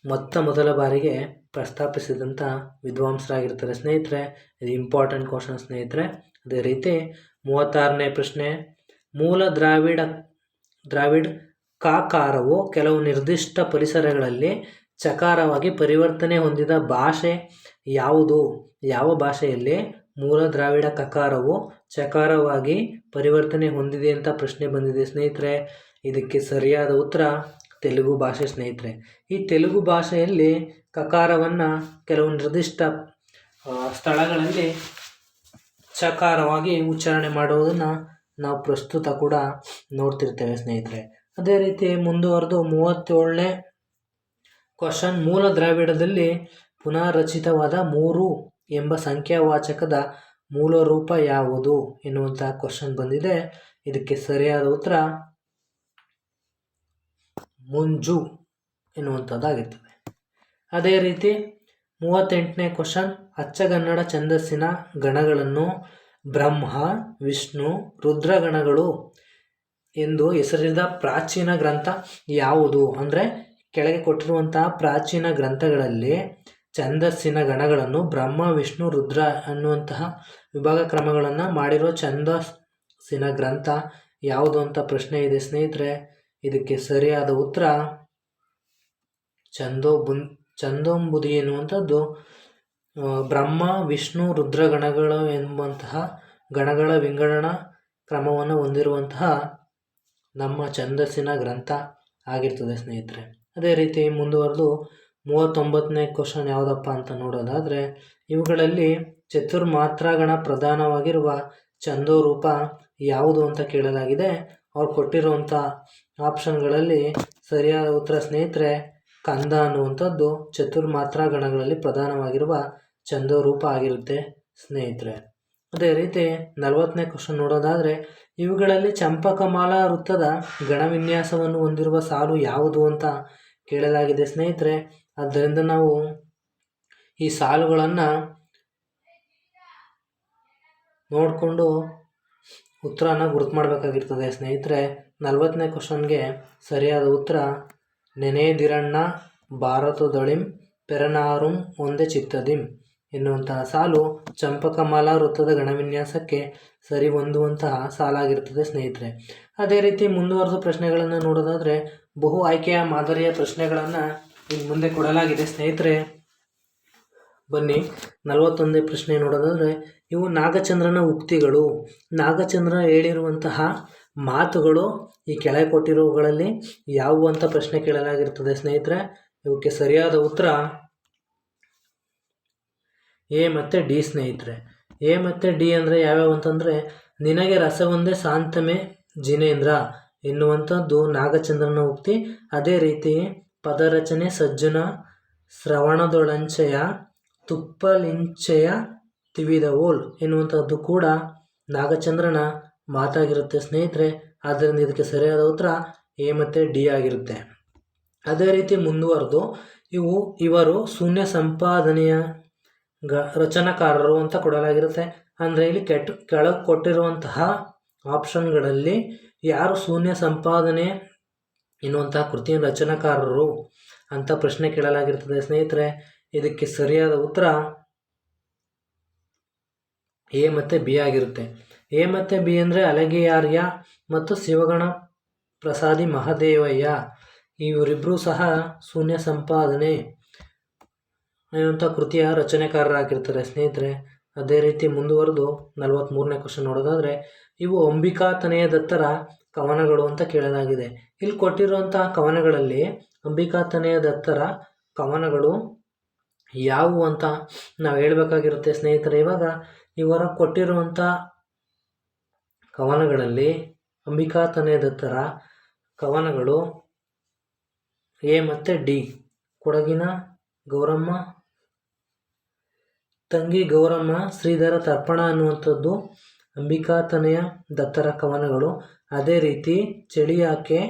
ಮೊದಲ ಬಾರಿಗೆ ಪ್ರಸ್ತಾಪಿಸಿದಂಥ ವಿದ್ವಾಂಸರಾಗಿರ್ತಾರೆ ಸ್ನೇಹಿತರೆ. ಇದು ಇಂಪಾರ್ಟೆಂಟ್ ಕ್ವಶನ್ ಸ್ನೇಹಿತರೆ. ಅದೇ ರೀತಿ 36ನೇ ಪ್ರಶ್ನೆ, ಮೂಲ ದ್ರಾವಿಡ್ ಕಾಕಾರವು ಕೆಲವು ನಿರ್ದಿಷ್ಟ ಪರಿಸರಗಳಲ್ಲಿ ಚಕಾರವಾಗಿ ಪರಿವರ್ತನೆ ಹೊಂದಿದ ಭಾಷೆ ಯಾವುದು? ಯಾವ ಭಾಷೆಯಲ್ಲಿ ಮೂಲ ದ್ರಾವಿಡ ಕಕಾರವು ಚಕಾರವಾಗಿ ಪರಿವರ್ತನೆ ಹೊಂದಿದೆ ಅಂತ ಪ್ರಶ್ನೆ ಬಂದಿದೆ ಸ್ನೇಹಿತರೆ. ಇದಕ್ಕೆ ಸರಿಯಾದ ಉತ್ತರ ತೆಲುಗು ಭಾಷೆ ಸ್ನೇಹಿತರೆ. ಈ ತೆಲುಗು ಭಾಷೆಯಲ್ಲಿ ಕಕಾರವನ್ನು ಕೆಲವು ನಿರ್ದಿಷ್ಟ ಸ್ಥಳಗಳಲ್ಲಿ ಚಕಾರವಾಗಿ ಉಚ್ಚಾರಣೆ ಮಾಡುವುದನ್ನು ನಾವು ಪ್ರಸ್ತುತ ಕೂಡ ನೋಡ್ತಿರ್ತೇವೆ ಸ್ನೇಹಿತರೆ. ಅದೇ ರೀತಿ ಮುಂದುವರೆದು 37ನೇ ಕ್ವಶನ್, ಮೂಲ ದ್ರಾವಿಡದಲ್ಲಿ ಪುನಃರಚಿತವಾದ 3 ಎಂಬ ಸಂಖ್ಯಾವಾಚಕದ ಮೂಲ ರೂಪ ಯಾವುದು ಎನ್ನುವಂತಹ ಕ್ವಶನ್ ಬಂದಿದೆ. ಇದಕ್ಕೆ ಸರಿಯಾದ ಉತ್ತರ ಮುಂಜು ಎನ್ನುವಂಥದ್ದಾಗಿರ್ತದೆ. ಅದೇ ರೀತಿ 38ನೇ ಕ್ವಶನ್, ಅಚ್ಚಗನ್ನಡ ಛಂದಸ್ಸಿನ ಗಣಗಳನ್ನು ಬ್ರಹ್ಮ, ವಿಷ್ಣು, ರುದ್ರಗಣಗಳು ಎಂದು ಹೆಸರಿಸಿದ ಪ್ರಾಚೀನ ಗ್ರಂಥ ಯಾವುದು? ಅಂದರೆ ಕೆಳಗೆ ಕೊಟ್ಟಿರುವಂತಹ ಪ್ರಾಚೀನ ಗ್ರಂಥಗಳಲ್ಲಿ ಛಂದಸ್ಸಿನ ಗಣಗಳನ್ನು ಬ್ರಹ್ಮ, ವಿಷ್ಣು, ರುದ್ರ ಅನ್ನುವಂತಹ ವಿಭಾಗ ಕ್ರಮಗಳನ್ನು ಮಾಡಿರೋ ಛಂದಸ್ಸಿನ ಗ್ರಂಥ ಯಾವುದು ಅಂತ ಪ್ರಶ್ನೆ ಇದೆ ಸ್ನೇಹಿತರೆ. ಇದಕ್ಕೆ ಸರಿಯಾದ ಉತ್ತರ ಛಂದೋಂಬುದಿ ಎನ್ನುವಂಥದ್ದು ಬ್ರಹ್ಮ, ವಿಷ್ಣು, ರುದ್ರಗಣಗಳು ಎಂಬಂತಹ ಗಣಗಳ ವಿಂಗಡಣಾ ಕ್ರಮವನ್ನು ಹೊಂದಿರುವಂತಹ ನಮ್ಮ ಛಂದಸ್ಸಿನ ಗ್ರಂಥ ಆಗಿರ್ತದೆ ಸ್ನೇಹಿತರೆ. ಅದೇ ರೀತಿ ಮುಂದುವರೆದು 39ನೇ ಕ್ವಶನ್ ಯಾವುದಪ್ಪ ಅಂತ ನೋಡೋದಾದರೆ, ಇವುಗಳಲ್ಲಿ ಚತುರ್ಮಾತ್ರಾಗಣ ಪ್ರಧಾನವಾಗಿರುವ ಛಂದೋರೂಪ ಯಾವುದು ಅಂತ ಕೇಳಲಾಗಿದೆ. ಅವ್ರು ಕೊಟ್ಟಿರುವಂಥ ಆಪ್ಷನ್ಗಳಲ್ಲಿ ಸರಿಯಾದ ಉತ್ತರ ಸ್ನೇಹಿತರೆ ಕಂದ ಅನ್ನುವಂಥದ್ದು ಚತುರ್ಮಾತ್ರಾ ಗಣಗಳಲ್ಲಿ ಪ್ರಧಾನವಾಗಿರುವ ಛಂದೋರೂಪ ಆಗಿರುತ್ತೆ ಸ್ನೇಹಿತರೆ. ಅದೇ ರೀತಿ 40ನೇ ಕ್ವಶನ್ ನೋಡೋದಾದರೆ, ಇವುಗಳಲ್ಲಿ ಚಂಪಕಮಾಲಾ ವೃತ್ತದ ಗಣವಿನ್ಯಾಸವನ್ನು ಹೊಂದಿರುವ ಸಾಲು ಯಾವುದು ಅಂತ ಕೇಳಲಾಗಿದೆ ಸ್ನೇಹಿತರೆ. ಆದ್ದರಿಂದ ನಾವು ಈ ಸಾಲುಗಳನ್ನು ನೋಡಿಕೊಂಡು ಉತ್ತರನ ಗುರುತು ಮಾಡಬೇಕಾಗಿರ್ತದೆ ಸ್ನೇಹಿತರೆ. 40ನೇ ಕ್ವಶನ್ಗೆ ಸರಿಯಾದ ಉತ್ತರ ನೆನೆದಿರಣ್ಣ ಭಾರತದೊಳಿಂ ಪೆರನಾರುಂ ಒಂದೇ ಚಿತ್ತದಿಂ ಎನ್ನುವಂತಹ ಸಾಲು ಚಂಪಕಮಾಲಾ ವೃತ್ತದ ಗಣವಿನ್ಯಾಸಕ್ಕೆ ಸರಿ ಹೊಂದುವಂತಹ ಸಾಲಾಗಿರ್ತದೆ ಸ್ನೇಹಿತರೆ. ಅದೇ ರೀತಿ ಮುಂದುವರೆದ ಪ್ರಶ್ನೆಗಳನ್ನು ನೋಡೋದಾದರೆ, ಬಹು ಆಯ್ಕೆಯ ಮಾದರಿಯ ಪ್ರಶ್ನೆಗಳನ್ನು ಇಲ್ಲಿ ಮುಂದೆ ಕೊಡಲಾಗಿದೆ ಸ್ನೇಹಿತರೆ. ಬನ್ನಿ 41ನೇ ಪ್ರಶ್ನೆ ನೋಡೋದಾದರೆ, ಇವು ನಾಗಚಂದ್ರನ ಉಕ್ತಿಗಳು. ನಾಗಚಂದ್ರ ಹೇಳಿರುವಂತಹ ಮಾತುಗಳು ಈ ಕೆಳಗೆ ಕೊಟ್ಟಿರುವುಗಳಲ್ಲಿ ಯಾವುವು ಅಂತ ಪ್ರಶ್ನೆ ಕೇಳಲಾಗಿರ್ತದೆ ಸ್ನೇಹಿತರೆ. ಇವಕ್ಕೆ ಸರಿಯಾದ ಉತ್ತರ ಎ ಮತ್ತು ಡಿ ಸ್ನೇಹಿತರೆ. ಎ ಮತ್ತು ಡಿ ಅಂದರೆ ಯಾವ್ಯಾವು ಅಂತಂದರೆ, ನಿನಗೆ ರಸವೊಂದೇ ಸಾಂತಮೆ ಜಿನೇಂದ್ರ ಎನ್ನುವಂಥದ್ದು ನಾಗಚಂದ್ರನ ಉಕ್ತಿ. ಅದೇ ರೀತಿ ಪದರಚನೆ ಸಜ್ಜನ ಶ್ರವಣದೊಳಂಚೆಯ ತುಪ್ಪಲಿಂಚೆಯ ತಿವಿದವೋಲ್ ಎನ್ನುವಂಥದ್ದು ಕೂಡ ನಾಗಚಂದ್ರನ ಮಾತಾಗಿರುತ್ತೆ ಸ್ನೇಹಿತರೆ. ಆದ್ದರಿಂದ ಇದಕ್ಕೆ ಸರಿಯಾದ ಉತ್ತರ ಎ ಮತ್ತು ಡಿ ಆಗಿರುತ್ತೆ. ಅದೇ ರೀತಿ ಮುಂದುವರೆದು ಇವರು ಶೂನ್ಯ ಸಂಪಾದನೆಯ ರಚನಾಕಾರರು ಅಂತ ಕೊಡಲಾಗಿರುತ್ತೆ. ಅಂದರೆ ಇಲ್ಲಿ ಕೆಳಗೆ ಕೊಟ್ಟಿರುವಂತಹ ಆಪ್ಷನ್ಗಳಲ್ಲಿ ಯಾರು ಶೂನ್ಯ ಸಂಪಾದನೆ ಎನ್ನುವಂತಹ ಕೃತಿಯ ರಚನಾಕಾರರು ಅಂತ ಪ್ರಶ್ನೆ ಕೇಳಲಾಗಿರ್ತದೆ ಸ್ನೇಹಿತರೆ. ಇದಕ್ಕೆ ಸರಿಯಾದ ಉತ್ತರ ಎ ಮತ್ತು ಬಿ ಆಗಿರುತ್ತೆ. ಎ ಮತ್ತು ಬಿ ಅಂದರೆ ಅಲಗಿಯಾರ್ಯ ಮತ್ತು ಶಿವಗಣ ಪ್ರಸಾದಿ ಮಹದೇವಯ್ಯ ಇವರಿಬ್ಬರೂ ಸಹ ಶೂನ್ಯ ಸಂಪಾದನೆ ಎನ್ನುವಂಥ ಕೃತಿಯ ರಚನೆಕಾರರಾಗಿರ್ತಾರೆ ಸ್ನೇಹಿತರೆ. ಅದೇ ರೀತಿ ಮುಂದುವರೆದು 43ನೇ ಕ್ವಶನ್ ನೋಡೋದಾದರೆ, ಇವು ಅಂಬಿಕಾತನಯ ದತ್ತರ ಕವನಗಳು ಅಂತ ಕೇಳಲಾಗಿದೆ. ಇಲ್ಲಿ ಕೊಟ್ಟಿರುವಂಥ ಕವನಗಳಲ್ಲಿ ಅಂಬಿಕಾತನಯ ದತ್ತರ ಕವನಗಳು ಯಾವುವು ಅಂತ ನಾವು ಹೇಳಬೇಕಾಗಿರುತ್ತೆ ಸ್ನೇಹಿತರೆ. ಇವಾಗ ಇವರ ಕೊಟ್ಟಿರುವಂಥ ಕವನಗಳಲ್ಲಿ ಅಂಬಿಕಾತನಯ ದತ್ತರ ಕವನಗಳು ಎ ಮತ್ತು ಡಿ. ಕೊಡಗಿನ ಗೌರಮ್ಮ ತಂಗಿ ಗೌರಮ್ಮ ಶ್ರೀಧರ ತರ್ಪಣ ಅನ್ನುವಂಥದ್ದು ಅಂಬಿಕಾತನಯ ದತ್ತರ ಕವನಗಳು. ಅದೇ ರೀತಿ ಚಳಿಯಾಕೆ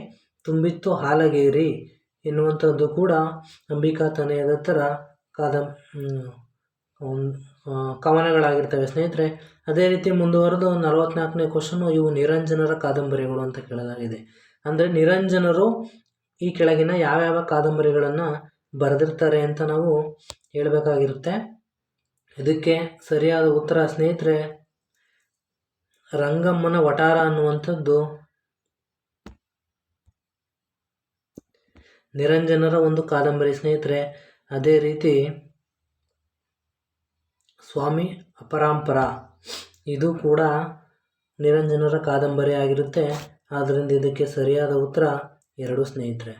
ತುಂಬಿತ್ತು ಹಾಲಗೇರಿ ಎನ್ನುವಂಥದ್ದು ಕೂಡ ಅಂಬಿಕಾತನಯ ದತ್ತರ ಕವನಗಳಾಗಿರ್ತವೆ ಸ್ನೇಹಿತರೆ. ಅದೇ ರೀತಿ ಮುಂದುವರೆದು 44ನೇ ಕ್ವಶನು, ಇವು ನಿರಂಜನರ ಕಾದಂಬರಿಗಳು ಅಂತ ಕೇಳಲಾಗಿದೆ. ಅಂದರೆ ನಿರಂಜನರು ಈ ಕೆಳಗಿನ ಯಾವ್ಯಾವ ಕಾದಂಬರಿಗಳನ್ನು ಬರೆದಿರ್ತಾರೆ ಅಂತ ನಾವು ಹೇಳಬೇಕಾಗಿರುತ್ತೆ. ಇದಕ್ಕೆ ಸರಿಯಾದ ಉತ್ತರ ಸ್ನೇಹಿತರೆ ರಂಗಮ್ಮನ ವಟಾರ ಅನ್ನುವಂಥದ್ದು ನಿರಂಜನರ ಒಂದು ಕಾದಂಬರಿ ಸ್ನೇಹಿತರೆ. ಅದೇ ರೀತಿ ಸ್ವಾಮಿ ಅಪರಾಂಪರ ಇದು ಕೂಡ ನಿರಂಜನರ ಕಾದಂಬರಿ ಆಗಿರುತ್ತೆ. ಆದ್ದರಿಂದ ಇದಕ್ಕೆ ಸರಿಯಾದ ಉತ್ತರ 2 ಸ್ನೇಹಿತರೆ.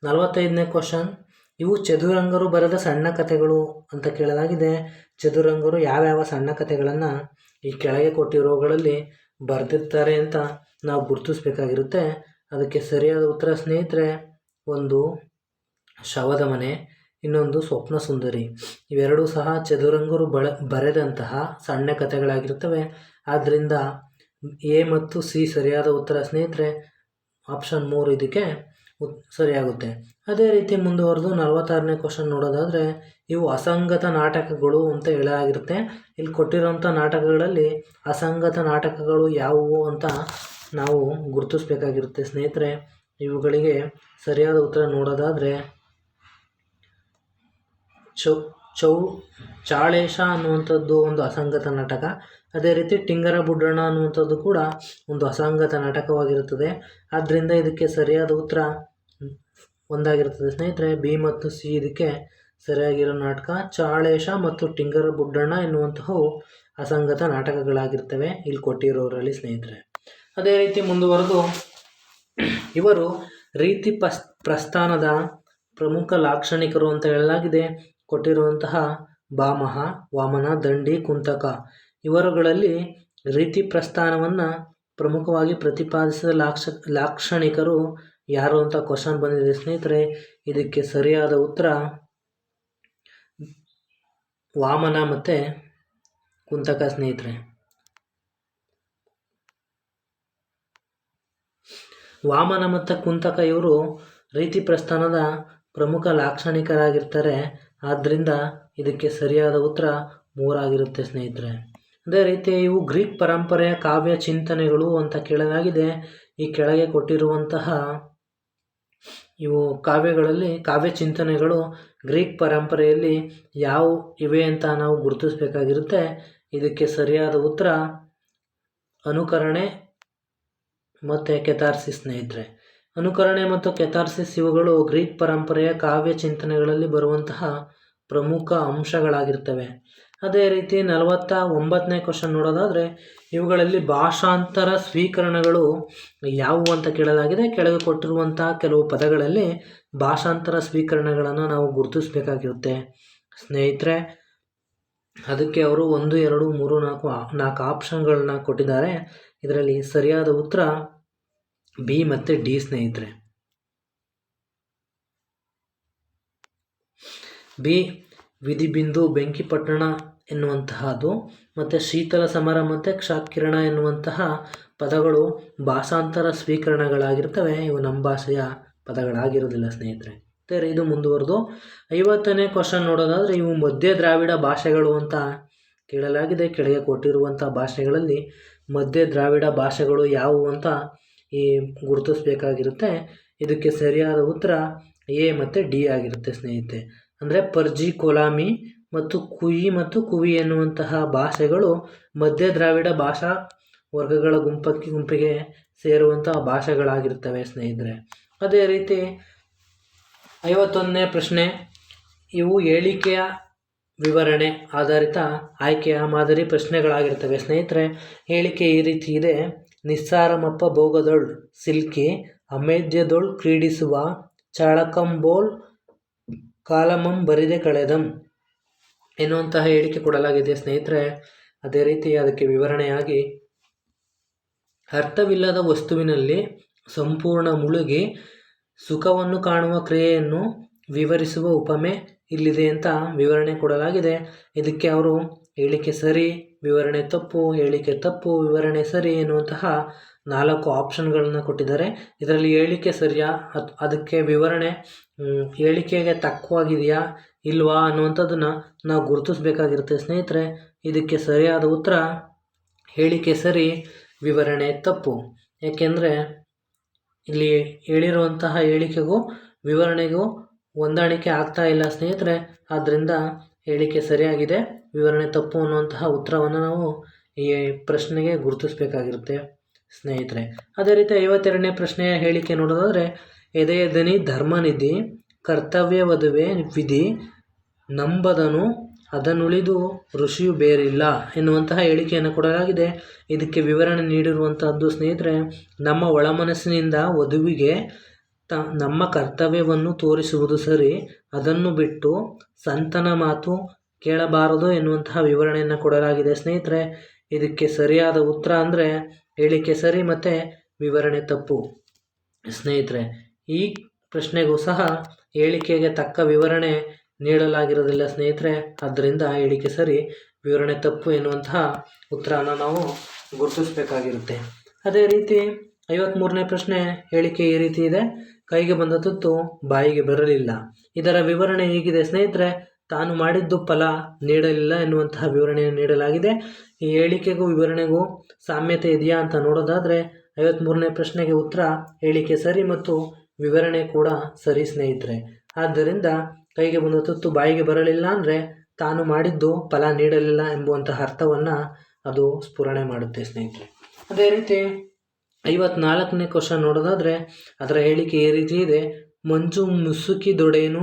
45ನೇ ಕ್ವಶನ್, ಇವು ಚದುರಂಗರು ಬರೆದ ಸಣ್ಣ ಕಥೆಗಳು ಅಂತ ಕೇಳಲಾಗಿದೆ. ಚದುರಂಗರು ಯಾವ್ಯಾವ ಸಣ್ಣ ಕಥೆಗಳನ್ನು ಈ ಕೆಳಗೆ ಕೊಟ್ಟಿರೋಗಳಲ್ಲಿ ಬರೆದಿರ್ತಾರೆ ಅಂತ ನಾವು ಗುರುತಿಸ್ಬೇಕಾಗಿರುತ್ತೆ. ಅದಕ್ಕೆ ಸರಿಯಾದ ಉತ್ತರ ಸ್ನೇಹಿತರೆ, ಒಂದು ಶವದ ಮನೆ, ಇನ್ನೊಂದು ಸ್ವಪ್ನ ಸುಂದರಿ. ಇವೆರಡೂ ಸಹ ಚದುರಂಗರು ಬರೆದಂತಹ ಸಣ್ಣ ಕಥೆಗಳಾಗಿರ್ತವೆ. ಆದ್ದರಿಂದ ಎ ಮತ್ತು ಸಿ ಸರಿಯಾದ ಉತ್ತರ ಸ್ನೇಹಿತರೆ. ಆಪ್ಷನ್ 3 ಇದಕ್ಕೆ ಸರಿಯಾಗುತ್ತೆ. ಅದೇ ರೀತಿ ಮುಂದುವರೆದು 46ನೇ ಕ್ವಶನ್ ನೋಡೋದಾದರೆ, ಇವು ಅಸಂಗತ ನಾಟಕಗಳು ಅಂತ ಹೇಳಲಾಗಿರುತ್ತೆ. ಇಲ್ಲಿ ಕೊಟ್ಟಿರೋಂಥ ನಾಟಕಗಳಲ್ಲಿ ಅಸಂಗತ ನಾಟಕಗಳು ಯಾವುವು ಅಂತ ನಾವು ಗುರುತಿಸ್ಬೇಕಾಗಿರುತ್ತೆ ಸ್ನೇಹಿತರೆ. ಇವುಗಳಿಗೆ ಸರಿಯಾದ ಉತ್ತರ ನೋಡೋದಾದರೆ ಚಾಳೇಶ ಅನ್ನುವಂಥದ್ದು ಒಂದು ಅಸಂಗತ ನಾಟಕ. ಅದೇ ರೀತಿ ಟಿಂಗರ ಬುಡ್ಡಣ್ಣ ಅನ್ನುವಂಥದ್ದು ಕೂಡ ಒಂದು ಅಸಂಗತ ನಾಟಕವಾಗಿರುತ್ತದೆ. ಆದ್ದರಿಂದ ಇದಕ್ಕೆ ಸರಿಯಾದ ಉತ್ತರ ಒಂದಾಗಿರುತ್ತದೆ ಸ್ನೇಹಿತರೆ. ಬಿ ಮತ್ತು ಸಿ ಇದಕ್ಕೆ ಸರಿಯಾಗಿರೋ ನಾಟಕ. ಚಾಳೇಶ ಮತ್ತು ಟಿಂಗರ ಬುಡ್ಡಣ್ಣ ಎನ್ನುವಂತಹವು ಅಸಂಗತ ನಾಟಕಗಳಾಗಿರ್ತವೆ ಇಲ್ಲಿ ಕೊಟ್ಟಿರೋರಲ್ಲಿ ಸ್ನೇಹಿತರೆ. ಅದೇ ರೀತಿ ಮುಂದುವರೆದು ಇವರು ರೀತಿ ಪ್ರಸ್ಥಾನದ ಪ್ರಮುಖ ಲಾಕ್ಷಣಿಕರು ಅಂತ ಹೇಳಲಾಗಿದೆ. ಕೊಟ್ಟಿರುವಂತಹ ಭಾಮಹ, ವಾಮನ, ದಂಡಿ, ಕುಂತಕ ಇವರುಗಳಲ್ಲಿ ರೀತಿ ಪ್ರಸ್ಥಾನವನ್ನು ಪ್ರಮುಖವಾಗಿ ಪ್ರತಿಪಾದಿಸಿದ ಲಾಕ್ಷಣಿಕರು ಯಾರು ಅಂತ ಕ್ವಶನ್ ಬಂದಿದೆ ಸ್ನೇಹಿತರೆ. ಇದಕ್ಕೆ ಸರಿಯಾದ ಉತ್ತರ ವಾಮನ ಮತ್ತು ಕುಂತಕ ಸ್ನೇಹಿತರೆ. ವಾಮನ ಮತ್ತು ಕುಂತಕ ಇವರು ರೀತಿ ಪ್ರಸ್ಥಾನದ ಪ್ರಮುಖ ಲಾಕ್ಷಣಿಕರಾಗಿರ್ತಾರೆ. ಆದ್ದರಿಂದ ಇದಕ್ಕೆ ಸರಿಯಾದ ಉತ್ತರ 3 ಆಗಿರುತ್ತೆ ಸ್ನೇಹಿತರೆ. ಅದೇ ರೀತಿ ಇವು ಗ್ರೀಕ್ ಪರಂಪರೆಯ ಕಾವ್ಯ ಚಿಂತನೆಗಳು ಅಂತ ಕೇಳಲಾಗಿದೆ. ಈ ಕೆಳಗೆ ಕೊಟ್ಟಿರುವಂತಹ ಇವು ಕಾವ್ಯ ಚಿಂತನೆಗಳು ಗ್ರೀಕ್ ಪರಂಪರೆಯಲ್ಲಿ ಯಾವ ಇವೆ ಅಂತ ನಾವು ಗುರುತಿಸಬೇಕಾಗಿರುತ್ತೆ. ಇದಕ್ಕೆ ಸರಿಯಾದ ಉತ್ತರ ಅನುಕರಣೆ ಮತ್ತು ಕೆಥಾರ್ಸಿಸ್ ಸ್ನೇಹಿತರೆ. ಅನುಕರಣೆ ಮತ್ತು ಕೆಥಾರ್ಸಿಸ್ ಇವುಗಳು ಗ್ರೀಕ್ ಪರಂಪರೆಯ ಕಾವ್ಯ ಚಿಂತನೆಗಳಲ್ಲಿ ಬರುವಂತಹ ಪ್ರಮುಖ ಅಂಶಗಳಾಗಿರ್ತವೆ. ಅದೇ ರೀತಿ 49ನೇ ಕ್ವಶನ್ ನೋಡೋದಾದರೆ, ಇವುಗಳಲ್ಲಿ ಭಾಷಾಂತರ ಸ್ವೀಕರಣಗಳು ಯಾವುವು ಅಂತ ಕೇಳಲಾಗಿದೆ. ಕೆಳಗೆ ಕೊಟ್ಟಿರುವಂತಹ ಕೆಲವು ಪದಗಳಲ್ಲಿ ಭಾಷಾಂತರ ಸ್ವೀಕರಣಗಳನ್ನು ನಾವು ಗುರುತಿಸಬೇಕಾಗಿರುತ್ತೆ ಸ್ನೇಹಿತರೆ. ಅದಕ್ಕೆ ಅವರು 1, 2, 3, 4 ಆಪ್ಷನ್ಗಳನ್ನ ಕೊಟ್ಟಿದ್ದಾರೆ. ಇದರಲ್ಲಿ ಸರಿಯಾದ ಉತ್ತರ ಬಿ ಮತ್ತು ಡಿ ಸ್ನೇಹಿತರೆ. ಬಿ ವಿಧಿಬಿಂದು, ಬೆಂಕಿಪಟ್ಟಣ ಎನ್ನುವಂತಹದ್ದು ಮತ್ತು ಶೀತಲ ಸಮರ ಮತ್ತು ಕ್ಷಕಿರಣ ಎನ್ನುವಂತಹ ಪದಗಳು ಭಾಷಾಂತರ ಸ್ವೀಕರಣಗಳಾಗಿರ್ತವೆ. ಇವು ನಮ್ಮ ಭಾಷೆಯ ಪದಗಳಾಗಿರೋದಿಲ್ಲ ಸ್ನೇಹಿತರೆ. ಇದು ಮುಂದುವರೆದು 50ನೇ ಕ್ವಶನ್ ನೋಡೋದಾದರೆ, ಇವು ಮಧ್ಯ ದ್ರಾವಿಡ ಭಾಷೆಗಳು ಅಂತ ಕೇಳಲಾಗಿದೆ. ಕೆಳಗೆ ಕೊಟ್ಟಿರುವಂಥ ಭಾಷೆಗಳಲ್ಲಿ ಮಧ್ಯ ದ್ರಾವಿಡ ಭಾಷೆಗಳು ಯಾವುವು ಅಂತ ಗುರುತಿಸಬೇಕಾಗಿರುತ್ತೆ. ಇದಕ್ಕೆ ಸರಿಯಾದ ಉತ್ತರ ಎ ಮತ್ತು ಡಿ ಆಗಿರುತ್ತೆ ಸ್ನೇಹಿತರೆ. ಅಂದರೆ ಪರ್ಜಿ, ಕೊಲಾಮಿ ಮತ್ತು ಕುವಿ ಎನ್ನುವಂತಹ ಭಾಷೆಗಳು ಮಧ್ಯ ದ್ರಾವಿಡ ಭಾಷಾ ವರ್ಗಗಳ ಗುಂಪಿಗೆ ಸೇರುವಂತಹ ಭಾಷೆಗಳಾಗಿರ್ತವೆ ಸ್ನೇಹಿತರೆ. ಅದೇ ರೀತಿ 51ನೇ ಪ್ರಶ್ನೆ, ಇವು ಹೇಳಿಕೆಯ ವಿವರಣೆ ಆಧಾರಿತ ಆಯ್ಕೆಯ ಮಾದರಿ ಪ್ರಶ್ನೆಗಳಾಗಿರ್ತವೆ ಸ್ನೇಹಿತರೆ. ಹೇಳಿಕೆ ಈ ರೀತಿ ಇದೆ: ನಿಸ್ಸಾರಮಪ್ಪ ಭೋಗದೊಳ್ ಸಿಲ್ಕಿ, ಅಮೇಧ್ಯದೊಳ್ ಕ್ರೀಡಿಸುವ, ಚಾಳಕಂಬೋಲ್ ಕಾಲಮಂ ಬರಿದೆ ಕಳೆದಂ ಎನ್ನುವಂತಹ ಹೇಳಿಕೆ ಕೊಡಲಾಗಿದೆ ಸ್ನೇಹಿತರೆ. ಅದೇ ರೀತಿ ಅದಕ್ಕೆ ವಿವರಣೆಯಾಗಿ, ಅರ್ಥವಿಲ್ಲದ ವಸ್ತುವಿನಲ್ಲಿ ಸಂಪೂರ್ಣ ಮುಳುಗಿ ಸುಖವನ್ನು ಕಾಣುವ ಕ್ರಿಯೆಯನ್ನು ವಿವರಿಸುವ ಉಪಮೆ ಇಲ್ಲಿದೆ ಅಂತ ವಿವರಣೆ ಕೊಡಲಾಗಿದೆ. ಇದಕ್ಕೆ ಅವರು ಹೇಳಿಕೆ ಸರಿ, ವಿವರಣೆ ತಪ್ಪು, ಹೇಳಿಕೆ ತಪ್ಪು, ವಿವರಣೆ ಸರಿ ಎನ್ನುವಂತಹ 4 ಆಪ್ಷನ್ಗಳನ್ನು ಕೊಟ್ಟಿದ್ದಾರೆ. ಇದರಲ್ಲಿ ಹೇಳಿಕೆ ಸರಿಯಾ, ಅದಕ್ಕೆ ವಿವರಣೆ ಹೇಳಿಕೆಗೆ ತಕ್ಕವಾಗಿದೆಯಾ ಇಲ್ವಾ ಅನ್ನುವಂಥದ್ದನ್ನು ನಾವು ಗುರುತಿಸಬೇಕಾಗಿರುತ್ತೆ ಸ್ನೇಹಿತರೆ. ಇದಕ್ಕೆ ಸರಿಯಾದ ಉತ್ತರ ಹೇಳಿಕೆ ಸರಿ, ವಿವರಣೆ ತಪ್ಪು. ಏಕೆಂದರೆ ಇಲ್ಲಿ ಹೇಳಿರುವಂತಹ ಹೇಳಿಕೆಗೂ ವಿವರಣೆಗೂ ಹೊಂದಾಣಿಕೆ ಆಗ್ತಾ ಇಲ್ಲ ಸ್ನೇಹಿತರೆ. ಆದ್ದರಿಂದ ಹೇಳಿಕೆ ಸರಿಯಾಗಿದೆ, ವಿವರಣೆ ತಪ್ಪು ಅನ್ನುವಂತಹ ಉತ್ತರವನ್ನು ನಾವು ಈ ಪ್ರಶ್ನೆಗೆ ಗುರುತಿಸಬೇಕಾಗಿರುತ್ತೆ ಸ್ನೇಹಿತರೆ. ಅದೇ ರೀತಿ 52ನೇ ಪ್ರಶ್ನೆಯ ಹೇಳಿಕೆ ನೋಡೋದಾದರೆ, ಎದೆಯ ದನಿ ಧರ್ಮನಿಧಿ, ಕರ್ತವ್ಯ ವದುವೆ ವಿಧಿ, ನಂಬದನು ಅದನ್ನುಳಿದು ಋಷಿಯು ಬೇರಿಲ್ಲ ಎನ್ನುವಂತಹ ಹೇಳಿಕೆಯನ್ನು ಕೊಡಲಾಗಿದೆ. ಇದಕ್ಕೆ ವಿವರಣೆ ನೀಡಿರುವಂತಹದ್ದು ಸ್ನೇಹಿತರೆ, ನಮ್ಮ ಒಳಮನಸ್ಸಿನಿಂದ ವಧುವಿಗೆ ನಮ್ಮ ಕರ್ತವ್ಯವನ್ನು ತೋರಿಸುವುದು ಸರಿ, ಅದನ್ನು ಬಿಟ್ಟು ಸಂತನ ಮಾತು ಕೇಳಬಾರದು ಎನ್ನುವಂತಹ ವಿವರಣೆಯನ್ನು ಕೊಡಲಾಗಿದೆ ಸ್ನೇಹಿತರೆ. ಇದಕ್ಕೆ ಸರಿಯಾದ ಉತ್ತರ ಅಂದರೆ ಹೇಳಿಕೆ ಸರಿ ಮತ್ತು ವಿವರಣೆ ತಪ್ಪು ಸ್ನೇಹಿತರೆ. ಈ ಪ್ರಶ್ನೆಗೂ ಸಹ ಹೇಳಿಕೆಗೆ ತಕ್ಕ ವಿವರಣೆ ನೀಡಲಾಗಿರೋದಿಲ್ಲ ಸ್ನೇಹಿತರೆ. ಆದ್ದರಿಂದ ಹೇಳಿಕೆ ಸರಿ, ವಿವರಣೆ ತಪ್ಪು ಎನ್ನುವಂತಹ ಉತ್ತರನ ನಾವು ಗುರುತಿಸಬೇಕಾಗಿರುತ್ತೆ. ಅದೇ ರೀತಿ 53ನೇ ಪ್ರಶ್ನೆ ಹೇಳಿಕೆ ಈ ರೀತಿ ಇದೆ: ಕೈಗೆ ಬಂದ ತುತ್ತು ಬಾಯಿಗೆ ಬರಲಿಲ್ಲ. ಇದರ ವಿವರಣೆ ಹೀಗಿದೆ ಸ್ನೇಹಿತರೆ: ತಾನು ಮಾಡಿದ್ದು ಫಲ ನೀಡಲಿಲ್ಲ ಎನ್ನುವಂತಹ ವಿವರಣೆಯನ್ನು ನೀಡಲಾಗಿದೆ. ಈ ಹೇಳಿಕೆಗೂ ವಿವರಣೆಗೂ ಸಾಮ್ಯತೆ ಇದೆಯಾ ಅಂತ ನೋಡೋದಾದರೆ 53ನೇ ಪ್ರಶ್ನೆಗೆ ಉತ್ತರ ಹೇಳಿಕೆ ಸರಿ ಮತ್ತು ವಿವರಣೆ ಕೂಡ ಸರಿ ಸ್ನೇಹಿತರೆ. ಆದ್ದರಿಂದ ಕೈಗೆ ಬಂದ ತುತ್ತು ಬಾಯಿಗೆ ಬರಲಿಲ್ಲ ಅಂದರೆ ತಾನು ಮಾಡಿದ್ದು ಫಲ ನೀಡಲಿಲ್ಲ ಎಂಬುವಂತಹ ಅರ್ಥವನ್ನು ಅದು ಸ್ಫುರಣೆ ಮಾಡುತ್ತೆ ಸ್ನೇಹಿತರೆ. ಅದೇ ರೀತಿ 54ನೇ ಕ್ವಶನ್ ನೋಡೋದಾದರೆ ಅದರ ಹೇಳಿಕೆ ಈ ರೀತಿ ಇದೆ: ಮಂಜು ಮುಸುಕಿದೊಡೇನು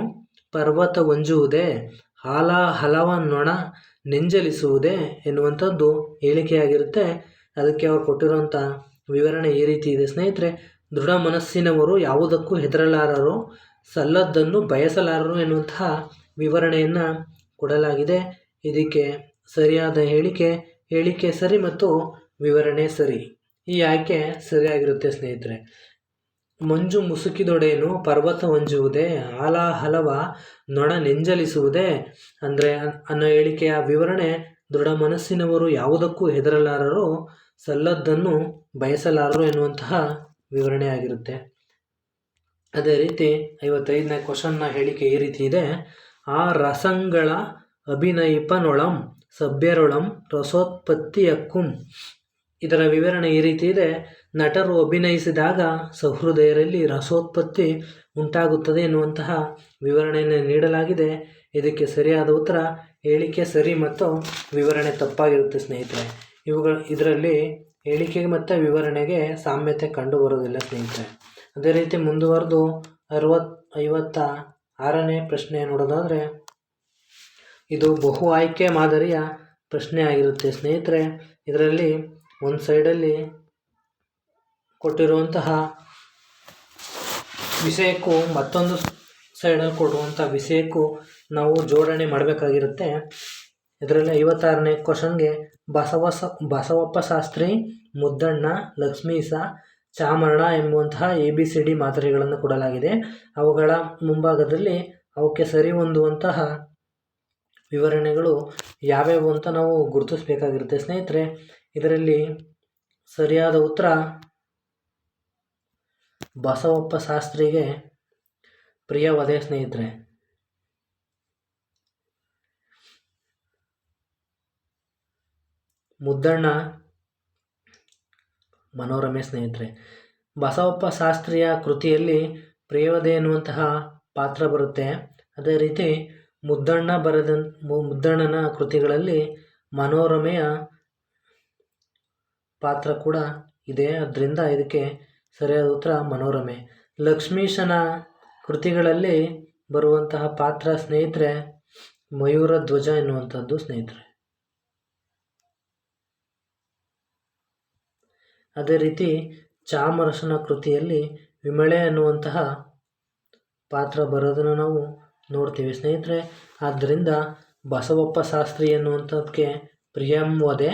ಪರ್ವತ ಹೊಂಜುವುದೇ, ಹಾಲ ಹಲವ ನೊಣ ನೆಂಜಲಿಸುವುದೇ ಎನ್ನುವಂಥದ್ದು ಹೇಳಿಕೆಯಾಗಿರುತ್ತೆ. ಅದಕ್ಕೆ ಅವರು ಕೊಟ್ಟಿರುವಂಥ ವಿವರಣೆ ಈ ರೀತಿ ಇದೆ ಸ್ನೇಹಿತರೆ: ದೃಢ ಮನಸ್ಸಿನವರು ಯಾವುದಕ್ಕೂ ಹೆದರಲಾರರು, ಸಲ್ಲದ್ದನ್ನು ಬಯಸಲಾರರು ಎನ್ನುವಂತಹ ವಿವರಣೆಯನ್ನು ಕೊಡಲಾಗಿದೆ. ಇದಕ್ಕೆ ಸರಿಯಾದ ಹೇಳಿಕೆ ಸರಿ ಮತ್ತು ವಿವರಣೆ ಸರಿ. ಈ ಆಯ್ಕೆ ಸರಿಯಾಗಿರುತ್ತೆ ಸ್ನೇಹಿತರೆ. ಮಂಜು ಮುಸುಕಿದೊಡೇನು ಪರ್ವತ ಹೊಂಜುವುದೇ, ಹಾಲ ಹಲವ ನೊಣ ನೆಂಜಲಿಸುವುದೇ ಅಂದರೆ ಅನ್ನೋ ಹೇಳಿಕೆಯ ವಿವರಣೆ ದೃಢ ಮನಸ್ಸಿನವರು ಯಾವುದಕ್ಕೂ ಹೆದರಲಾರರು, ಸಲ್ಲದ್ದನ್ನು ಬಯಸಲಾರರು ಎನ್ನುವಂತಹ ವಿವರಣೆ ಆಗಿರುತ್ತೆ. ಅದೇ ರೀತಿ 55ನೇ ಕ್ವಶನ್ನ ಹೇಳಿಕೆ ಈ ರೀತಿ ಇದೆ: ಆ ರಸಂಗಳ ಅಭಿನಯಿಪನೊಳಂ ಸಭ್ಯರೊಳಂ ರಸೋತ್ಪತ್ತಿಯಕ್ಕುಂ. ಇದರ ವಿವರಣೆ ಈ ರೀತಿ ಇದೆ: ನಟರು ಅಭಿನಯಿಸಿದಾಗ ಸಹೃದಯರಲ್ಲಿ ರಸೋತ್ಪತ್ತಿ ಉಂಟಾಗುತ್ತದೆ ಎನ್ನುವಂತಹ ವಿವರಣೆಯನ್ನು ನೀಡಲಾಗಿದೆ. ಇದಕ್ಕೆ ಸರಿಯಾದ ಉತ್ತರ ಹೇಳಿಕೆ ಸರಿ ಮತ್ತು ವಿವರಣೆ ತಪ್ಪಾಗಿರುತ್ತೆ ಸ್ನೇಹಿತರೆ. ಇದರಲ್ಲಿ ಹೇಳಿಕೆ ಮತ್ತು ವಿವರಣೆಗೆ ಸಾಮ್ಯತೆ ಕಂಡು ಬರೋದಿಲ್ಲ ಸ್ನೇಹಿತರೆ. ಅದೇ ರೀತಿ ಮುಂದುವರೆದು 56ನೇ ಪ್ರಶ್ನೆ ನೋಡೋದಾದರೆ ಇದು ಬಹು ಆಯ್ಕೆ ಮಾದರಿಯ ಪ್ರಶ್ನೆ ಆಗಿರುತ್ತೆ ಸ್ನೇಹಿತರೆ. ಇದರಲ್ಲಿ ಒಂದು ಸೈಡಲ್ಲಿ ಕೊಟ್ಟಿರುವಂತಹ ವಿಷಯಕ್ಕೂ ಮತ್ತೊಂದು ಸೈಡಲ್ಲಿ ಕೊಡುವಂಥ ವಿಷಯಕ್ಕೂ ನಾವು ಜೋಡಣೆ ಮಾಡಬೇಕಾಗಿರುತ್ತೆ. ಇದರಲ್ಲಿ 56ನೇ ಕ್ವಶನ್ಗೆ ಬಸವಪ್ಪ ಶಾಸ್ತ್ರಿ, ಮುದ್ದಣ್ಣ, ಲಕ್ಷ್ಮೀಶ, ಚಾಮರಣ ಎಂಬುವಂತಹ ABCD ಮಾದರಿಗಳನ್ನು ಕೊಡಲಾಗಿದೆ. ಅವುಗಳ ಮುಂಭಾಗದಲ್ಲಿ ಅವಕ್ಕೆ ಸರಿ ಹೊಂದುವಂತಹ ವಿವರಣೆಗಳು ಯಾವ್ಯಾವು ಅಂತ ನಾವು ಗುರುತಿಸಬೇಕಾಗಿರುತ್ತೆ ಸ್ನೇಹಿತರೆ. ಇದರಲ್ಲಿ ಸರಿಯಾದ ಉತ್ತರ ಬಸವಪ್ಪ ಶಾಸ್ತ್ರಿಗೆ ಪ್ರಿಯವದೆ ಸ್ನೇಹಿತರೆ. ಮುದ್ದಣ್ಣ ಮನೋರಮೆ ಸ್ನೇಹಿತರೆ. ಬಸವಪ್ಪ ಶಾಸ್ತ್ರಿಯ ಕೃತಿಯಲ್ಲಿ ಪ್ರಿಯವದೆ ಎನ್ನುವಂತಹ ಪಾತ್ರ ಬರುತ್ತೆ. ಅದೇ ರೀತಿ ಮುದ್ದಣ್ಣನ ಕೃತಿಗಳಲ್ಲಿ ಮನೋರಮೆಯ ಪಾತ್ರ ಕೂಡ ಇದೆ. ಅದರಿಂದ ಇದಕ್ಕೆ ಸರಿಯಾದ ಉತ್ತರ ಮನೋರಮೆ. ಲಕ್ಷ್ಮೀಶನ ಕೃತಿಗಳಲ್ಲಿ ಬರುವಂತಹ ಪಾತ್ರ ಸ್ನೇಹಿತರೆ ಮಯೂರ ಧ್ವಜ ಎನ್ನುವಂಥದ್ದು ಸ್ನೇಹಿತರೆ. ಅದೇ ರೀತಿ ಚಾಮರಸನ ಕೃತಿಯಲ್ಲಿ ವಿಮಳೆ ಅನ್ನುವಂತಹ ಪಾತ್ರ ಬರೋದನ್ನು ನಾವು ನೋಡ್ತೀವಿ ಸ್ನೇಹಿತರೆ. ಆದ್ದರಿಂದ ಬಸವಪ್ಪ ಶಾಸ್ತ್ರಿ ಎನ್ನುವಂಥದ್ದಕ್ಕೆ ಪ್ರಿಯಂವದೆ,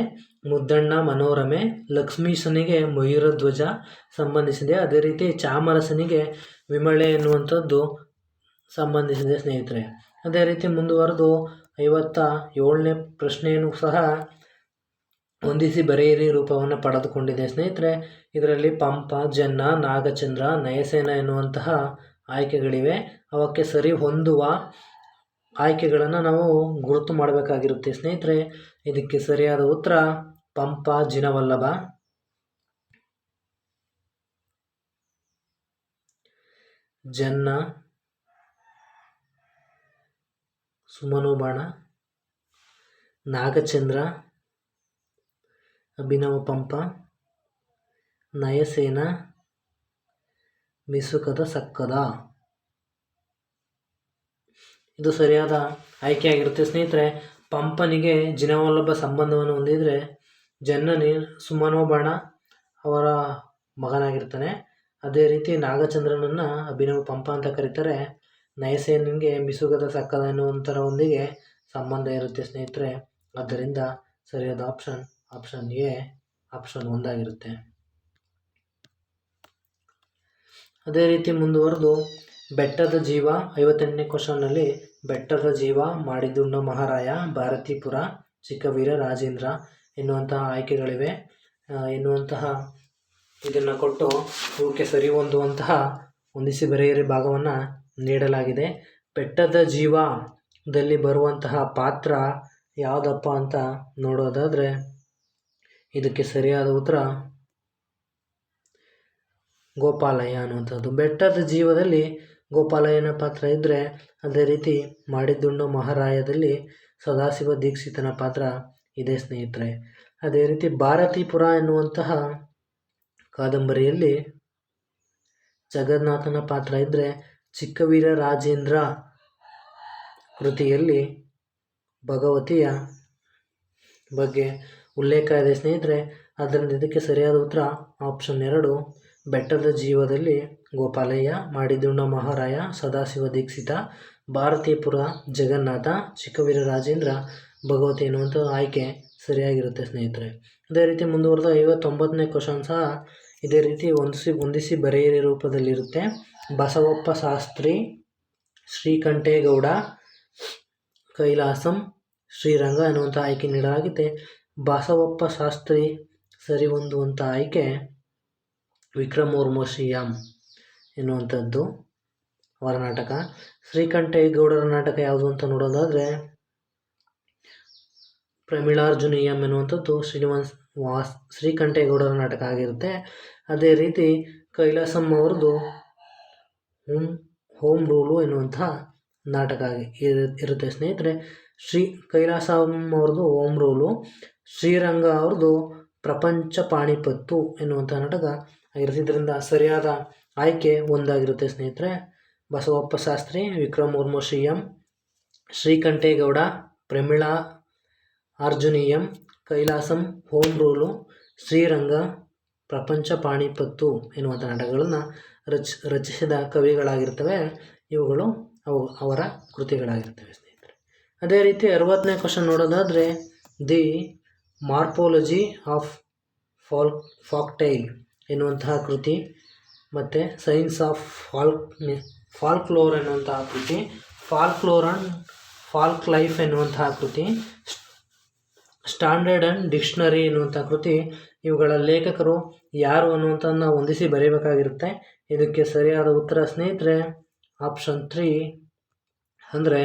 ಮುದ್ದಣ್ಣ ಮನೋರಮೆ, ಲಕ್ಷ್ಮೀಶನಿಗೆ ಮಯೂರಧ್ವಜ ಸಂಬಂಧಿಸಿದೆ. ಅದೇ ರೀತಿ ಚಾಮರಸನಿಗೆ ವಿಮಳೆ ಎನ್ನುವಂಥದ್ದು ಸಂಬಂಧಿಸಿದೆ ಸ್ನೇಹಿತರೆ. ಅದೇ ರೀತಿ ಮುಂದುವರೆದು 57ನೇ ಪ್ರಶ್ನೆಯನ್ನು ಸಹ ಹೊಂದಿಸಿ ಬರೆಯಿರಿ ರೂಪವನ್ನು ಪಡೆದುಕೊಂಡಿದೆ ಸ್ನೇಹಿತರೆ. ಇದರಲ್ಲಿ ಪಂಪ, ಜನ್ನ, ನಾಗಚಂದ್ರ, ನಯಸೇನ ಎನ್ನುವಂತಹ ಆಯ್ಕೆಗಳಿವೆ. ಅವಕ್ಕೆ ಸರಿ ಹೊಂದುವ ಆಯ್ಕೆಗಳನ್ನು ನಾವು ಗುರುತು ಮಾಡಬೇಕಾಗಿರುತ್ತೆ ಸ್ನೇಹಿತರೆ. ಇದಕ್ಕೆ ಸರಿಯಾದ ಉತ್ತರ ಪಂಪ, ಜಿನವಲ್ಲಭ, ಜನ್ನ, ಸುಮನೋಬಾಣ, ನಾಗಚಂದ್ರ, ಅಭಿನವ ಪಂಪ, ನಯಸೇನ, ಮಿಸುಕದ ಸಕ್ಕದ. ಇದು ಸರಿಯಾದ ಆಯ್ಕೆಯಾಗಿರುತ್ತೆ ಸ್ನೇಹಿತರೆ. ಪಂಪನಿಗೆ ಜಿನವಲ್ಲಭ ಸಂಬಂಧವನ್ನು ಹೊಂದಿದರೆ ಜನ್ನನಿ ಸುಮನೋಬಾಣ ಅವರ ಮಗನಾಗಿರ್ತಾನೆ. ಅದೇ ರೀತಿ ನಾಗಚಂದ್ರನನ್ನು ಅಭಿನವ ಪಂಪ ಅಂತ ಕರೀತಾರೆ. ನಯಸೇನನಿಗೆ ಮಿಸುಗದ ಸಕ್ಕದ ಎನ್ನುವಂಥರೊಂದಿಗೆ ಸಂಬಂಧ ಇರುತ್ತೆ ಸ್ನೇಹಿತರೆ. ಆದ್ದರಿಂದ ಸರಿಯಾದ ಆಪ್ಷನ್ ಎ, ಆಪ್ಷನ್ 1 ಆಗಿರುತ್ತೆ. ಅದೇ ರೀತಿ ಮುಂದುವರೆದು ಬೆಟ್ಟದ ಜೀವ 58ನೇ ಕ್ವಶನ್ನಲ್ಲಿ ಬೆಟ್ಟದ ಜೀವ, ಮಾಡಿದುಂಡ ಮಹಾರಾಯ, ಭಾರತೀಪುರ, ಚಿಕ್ಕವೀರ ರಾಜೇಂದ್ರ ಎನ್ನುವಂತಹ ಆಯ್ಕೆಗಳಿವೆ ಎನ್ನುವಂತಹ ಇದನ್ನು ಕೊಟ್ಟು ಇವಕ್ಕೆ ಸರಿ ಹೊಂದುವಂತಹ ಹೊಂದಿಸಿ ಬರೆಯಿರಿ ಭಾಗವನ್ನು ನೀಡಲಾಗಿದೆ. ಬೆಟ್ಟದ ಜೀವದಲ್ಲಿ ಬರುವಂತಹ ಪಾತ್ರ ಯಾವುದಪ್ಪ ಅಂತ ನೋಡೋದಾದರೆ ಇದಕ್ಕೆ ಸರಿಯಾದ ಉತ್ತರ ಗೋಪಾಲಯ್ಯ ಅನ್ನುವಂಥದ್ದು. ಬೆಟ್ಟದ ಜೀವದಲ್ಲಿ ಗೋಪಾಲಯ್ಯನ ಪಾತ್ರ ಇದ್ದರೆ, ಅದೇ ರೀತಿ ಮಾಡಿದುಂಡು ಮಹಾರಾಯದಲ್ಲಿ ಸದಾಶಿವ ದೀಕ್ಷಿತನ ಪಾತ್ರ ಇದೆ ಸ್ನೇಹಿತರೆ. ಅದೇ ರೀತಿ ಭಾರತೀಪುರ ಎನ್ನುವಂತಹ ಕಾದಂಬರಿಯಲ್ಲಿ ಜಗನ್ನಾಥನ ಪಾತ್ರ ಇದ್ದರೆ, ಚಿಕ್ಕವೀರ ರಾಜೇಂದ್ರ ಕೃತಿಯಲ್ಲಿ ಭಗವತಿಯ ಬಗ್ಗೆ ಉಲ್ಲೇಖ ಇದೆ ಸ್ನೇಹಿತರೆ. ಆದ್ದರಿಂದ ಇದಕ್ಕೆ ಸರಿಯಾದ ಉತ್ತರ ಆಪ್ಷನ್ 2, ಬೆಟ್ಟದ ಜೀವದಲ್ಲಿ ಗೋಪಾಲಯ್ಯ, ಮಾಡಿದುಂಡ ಮಹಾರಾಯ ಸದಾಶಿವ ದೀಕ್ಷಿತ, ಭಾರತೀಪುರ ಜಗನ್ನಾಥ, ಚಿಕ್ಕವೀರ ರಾಜೇಂದ್ರ ಭಗವತಿ ಎನ್ನುವಂಥ ಆಯ್ಕೆ ಸರಿಯಾಗಿರುತ್ತೆ ಸ್ನೇಹಿತರೆ. ಅದೇ ರೀತಿ ಮುಂದುವರೆದ 59ನೇ ಕ್ವಶನ್ ಸಹ ಇದೇ ರೀತಿ ಹೊಂದಿಸಿ ಬರೆಯಿರಿ ರೂಪದಲ್ಲಿರುತ್ತೆ. ಬಸವಪ್ಪ ಶಾಸ್ತ್ರಿ, ಶ್ರೀಕಂಠೇಗೌಡ, ಕೈಲಾಸಂ, ಶ್ರೀರಂಗ ಎನ್ನುವಂಥ ಆಯ್ಕೆ ನೀಡಲಾಗಿದೆ. ಬಸವಪ್ಪ ಶಾಸ್ತ್ರಿ ಸರಿ ಹೊಂದುವಂಥ ಆಯ್ಕೆ ವಿಕ್ರಮೋರ್ವಶೀಯಂ ಎನ್ನುವಂಥದ್ದು ಅವರ ನಾಟಕ. ಶ್ರೀಕಂಠೇಗೌಡರ ನಾಟಕ ಯಾವುದು ಅಂತ ನೋಡೋದಾದರೆ ಪ್ರಮೀಳಾರ್ಜುನೀಯಂ ಎನ್ನುವಂಥದ್ದು ಶ್ರೀಕಂಠೇಗೌಡರ ನಾಟಕ ಆಗಿರುತ್ತೆ. ಅದೇ ರೀತಿ ಕೈಲಾಸಂ ಅವ್ರದ್ದು ಹೋಮ್ ರೂಲು ಎನ್ನುವಂಥ ನಾಟಕ ಇರುತ್ತೆ ಸ್ನೇಹಿತರೆ. ಕೈಲಾಸಂ ಅವ್ರದ್ದು ಹೋಮ್ ರೂಲು, ಶ್ರೀರಂಗ ಅವ್ರದ್ದು ಪ್ರಪಂಚ ಪಾಣಿಪತ್ತು ಎನ್ನುವಂಥ ನಾಟಕ ಆಗಿರುತ್ತೆ. ಇದರಿಂದ ಸರಿಯಾದ ಆಯ್ಕೆ 1 ಆಗಿರುತ್ತೆ ಸ್ನೇಹಿತರೆ. ಬಸವಪ್ಪ ಶಾಸ್ತ್ರಿ ವಿಕ್ರಮೋರ್ವಶೀಯಂ, ಶ್ರೀಕಂಠೇಗೌಡ ಪ್ರಮೀಳಾ ಅರ್ಜುನೀಯಂ, ಕೈಲಾಸಂ ಹೋಮ್ ರೂಲು, ಶ್ರೀರಂಗ ಪ್ರಪಂಚ ಪಾಣಿಪತ್ತು ಎನ್ನುವಂಥ ನಾಟಕಗಳನ್ನು ರಚಿಸಿದ ಕವಿಗಳಾಗಿರ್ತವೆ. ಇವುಗಳು ಅವರ ಕೃತಿಗಳಾಗಿರ್ತವೆ ಸ್ನೇಹಿತರೆ. ಅದೇ ರೀತಿ 60ನೇ ಕ್ವಶನ್ ನೋಡೋದಾದರೆ ದಿ ಮಾರ್ಫಾಲಜಿ ಆಫ್ ಫಾಕ್ಟೈಲ್ ಎನ್ನುವಂತಹ ಕೃತಿ, ಮತ್ತು ಸೈನ್ಸ್ ಆಫ್ ಫಾಲ್ಕ್ಲೋರ್ ಎನ್ನುವಂತಹ ಕೃತಿ, ಫಾಲ್ಕ್ಲೋರ್ ಆ್ಯಂಡ್ ಫಾಲ್ಕ್ ಲೈಫ್ ಎನ್ನುವಂತಹ ಕೃತಿ, ಸ್ಟ್ಯಾಂಡರ್ಡ್ ಆ್ಯಂಡ್ ಡಿಕ್ಷನರಿ ಎನ್ನುವಂಥ ಕೃತಿ. ಇವುಗಳ ಲೇಖಕರು ಯಾರು ಅನ್ನುವಂಥದ್ದನ್ನು ಹೊಂದಿಸಿ ಬರೆಯಬೇಕಾಗಿರುತ್ತೆ. ಇದಕ್ಕೆ ಸರಿಯಾದ ಉತ್ತರ ಸ್ನೇಹಿತರೆ ಆಪ್ಷನ್ 3, ಅಂದರೆ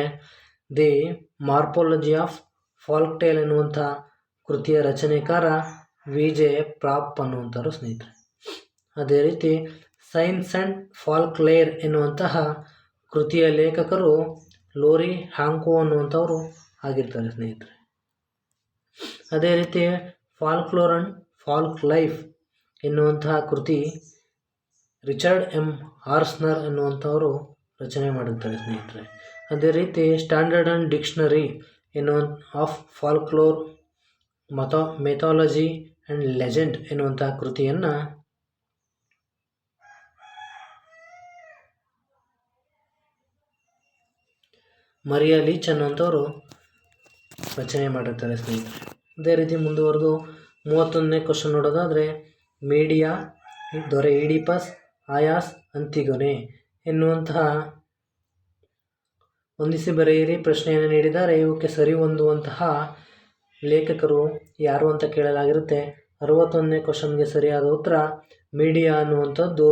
ದಿ ಮಾರ್ಫಾಲಜಿ ಆಫ್ ಫಾಲ್ಕ್ಟೇಲ್ ಎನ್ನುವಂಥ ಕೃತಿಯ ರಚನೆಕಾರ ವಿ.ಜೆ. ಪ್ರಾಪ್ ಅನ್ನುವಂಥವ್ರು ಸ್ನೇಹಿತರೆ. ಅದೇ ರೀತಿ ಸೈನ್ಸ್ ಆ್ಯಂಡ್ ಫಾಲ್ಕ್ಲೇರ್ ಎನ್ನುವಂತಹ ಕೃತಿಯ ಲೇಖಕರು ಲೋರಿ ಹ್ಯಾಂಕೋ ಅನ್ನುವಂಥವರು ಆಗಿರ್ತಾರೆ ಸ್ನೇಹಿತರೆ. ಅದೇ ರೀತಿ ಫಾಲ್ಕ್ಲೋರ್ ಆ್ಯಂಡ್ ಫಾಲ್ಕ್ ಲೈಫ್ ಎನ್ನುವಂತಹ ಕೃತಿ ರಿಚರ್ಡ್ ಎಂ ಆರ್ಸ್ನರ್ ಎನ್ನುವಂಥವರು ರಚನೆ ಮಾಡಿರ್ತಾರೆ ಸ್ನೇಹಿತರೆ. ಅದೇ ರೀತಿ standard and dictionary of folklore mythology and legend ಎನ್ನುವಂತಹ ಕೃತಿಯನ್ನು ಮರಿಯಾ ಲೀಚ್ ಅನ್ನುವಂಥವರು ರಚನೆ ಮಾಡಿರ್ತಾರೆ ಸ್ನೇಹಿತರೆ. ಅದೇ ರೀತಿ ಮುಂದುವರೆದು 31ನೇ ಕ್ವಶನ್ ನೋಡೋದಾದರೆ ಮೀಡಿಯಾ, ದೊರೆ ಈಡಿಪಸ್, ಆಯಾಸ್, ಅಂತಿಗೊನೆ ಎನ್ನುವಂತಹ ಹೊಂದಿಸಿ ಬರೆಯಿರಿ ಪ್ರಶ್ನೆಯನ್ನು ನೀಡಿದ್ದಾರೆ. ಇವಕ್ಕೆ ಸರಿ ಹೊಂದುವಂತಹ ಲೇಖಕರು ಯಾರು ಅಂತ ಕೇಳಲಾಗಿರುತ್ತೆ. 61ನೇ ಕ್ವಶನ್ಗೆ ಸರಿಯಾದ ಉತ್ತರ ಮೀಡಿಯಾ ಅನ್ನುವಂಥದ್ದು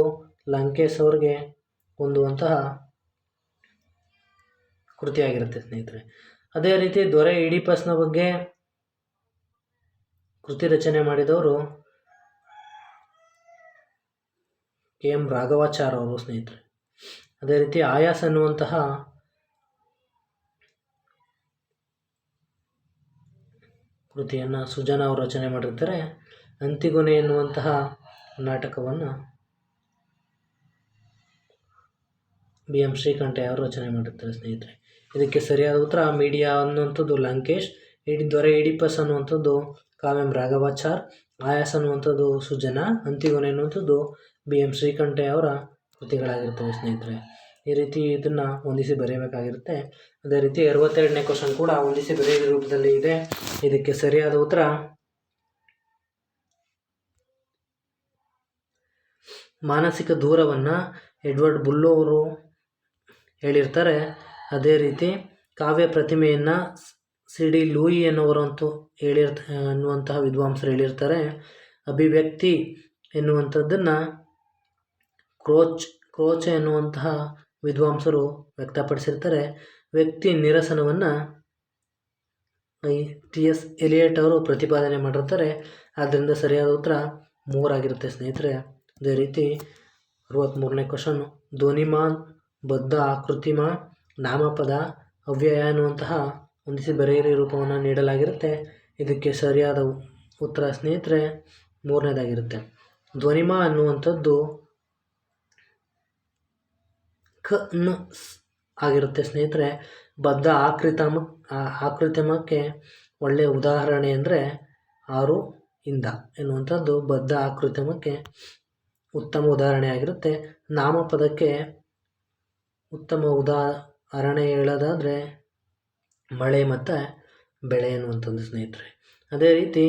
ಲಂಕೇಶ್ ಅವ್ರಿಗೆ ಹೊಂದುವಂತಹ ಕೃತಿಯಾಗಿರುತ್ತೆ ಸ್ನೇಹಿತರೆ. ಅದೇ ರೀತಿ ದೊರೆ ಈಡಿಪಸ್ನ ಬಗ್ಗೆ ಕೃತಿ ರಚನೆ ಮಾಡಿದವರು ಕೆ.ಎಂ. ರಾಘವಾಚಾರ್ ಅವರು ಸ್ನೇಹಿತರೆ. ಅದೇ ರೀತಿ ಆಯಾಸ್ ಅನ್ನುವಂತಹ ಕೃತಿಯನ್ನು ಸುಜನ ಅವರು ರಚನೆ ಮಾಡಿರ್ತಾರೆ. ಅಂತಿಗೊನೆ ಎನ್ನುವಂತಹ ನಾಟಕವನ್ನು ಬಿ.ಎಂ. ಶ್ರೀಕಂಠಯ್ಯ ಅವರು ರಚನೆ ಮಾಡಿರ್ತಾರೆ ಸ್ನೇಹಿತರೆ. ಇದಕ್ಕೆ ಸರಿಯಾದ ಉತ್ತರ ಮೀಡಿಯಾ ಅನ್ನುವಂಥದ್ದು ಲಂಕೇಶ್, ದೊರೆ ಈಡಿಪಸ್ ಅನ್ನುವಂಥದ್ದು ಕಾವ್ಯಂ ರಾಘವಾಚಾರ್, ಆಯಾಸ ಅನ್ನುವಂಥದ್ದು ಸುಜನ, ಅಂತಿಗೊನೆ ಅನ್ನುವಂಥದ್ದು BM ಶ್ರೀಕಂಠಯ್ಯ ಅವರ ಕೃತಿಗಳಾಗಿರ್ತವೆ ಸ್ನೇಹಿತರೆ. ಈ ರೀತಿ ಇದನ್ನು ಹೊಂದಿಸಿ ಬರೆಯಬೇಕಾಗಿರುತ್ತೆ. ಅದೇ ರೀತಿ 62ನೇ ಕ್ವಶನ್ ಕೂಡ ಹೊಂದಿಸಿ ಬರೆಯುವ ರೂಪದಲ್ಲಿ ಇದೆ. ಇದಕ್ಕೆ ಸರಿಯಾದ ಉತ್ತರ ಮಾನಸಿಕ ದೂರವನ್ನು ಎಡ್ವರ್ಡ್ ಬುಲ್ಲೋ ಅವರು ಹೇಳಿರ್ತಾರೆ. ಅದೇ ರೀತಿ ಕಾವ್ಯ ಪ್ರತಿಮೆಯನ್ನು CD ಲೂಯಿ ಅನ್ನುವಂತಹ ವಿದ್ವಾಂಸರು ಹೇಳಿರ್ತಾರೆ. ಅಭಿವ್ಯಕ್ತಿ ಎನ್ನುವಂಥದ್ದನ್ನು ಕ್ರೋಚೆ ಎನ್ನುವಂತಹ ವಿದ್ವಾಂಸರು ವ್ಯಕ್ತಪಡಿಸಿರ್ತಾರೆ. ವ್ಯಕ್ತಿ ನಿರಸನವನ್ನು TS ಎಲಿಯಟ್ ಅವರು ಪ್ರತಿಪಾದನೆ ಮಾಡಿರ್ತಾರೆ. ಆದ್ದರಿಂದ ಸರಿಯಾದ ಉತ್ತರ 3 ಆಗಿರುತ್ತೆ ಸ್ನೇಹಿತರೆ. ಅದೇ ರೀತಿ 63ನೇ ಕ್ವಶನ್, ಧ್ವನಿಮಾನ್, ಬದ್ಧ ಆಕೃತಿಮ, ನಾಮಪದ, ಅವ್ಯಯ ಎನ್ನುವಂತಹ ಹೊಂದಿಸಿ ಬರೆಯಿರಿ ರೂಪವನ್ನು ನೀಡಲಾಗಿರುತ್ತೆ. ಇದಕ್ಕೆ ಸರಿಯಾದ ಉತ್ತರ ಸ್ನೇಹಿತರೆ 3ನೇದಾಗಿರುತ್ತೆ. ಧ್ವನಿಮ ಅನ್ನುವಂಥದ್ದು ನ ಆಗಿರುತ್ತೆ ಸ್ನೇಹಿತರೆ. ಬದ್ಧ ಆಕೃತಿಮಕ್ಕೆ ಒಳ್ಳೆಯ ಉದಾಹರಣೆ ಅಂದರೆ 6 ಇಂದ ಎನ್ನುವಂಥದ್ದು ಬದ್ಧ ಆಕೃತಿಮಕ್ಕೆ ಉತ್ತಮ ಉದಾಹರಣೆ ಆಗಿರುತ್ತೆ. ನಾಮಪದಕ್ಕೆ ಉತ್ತಮ ಉದಾಹರಣೆ ಹೇಳೋದಾದರೆ ಮಳೆ ಮತ್ತು ಬೆಳೆ ಎನ್ನುವಂಥದ್ದು ಸ್ನೇಹಿತರೆ. ಅದೇ ರೀತಿ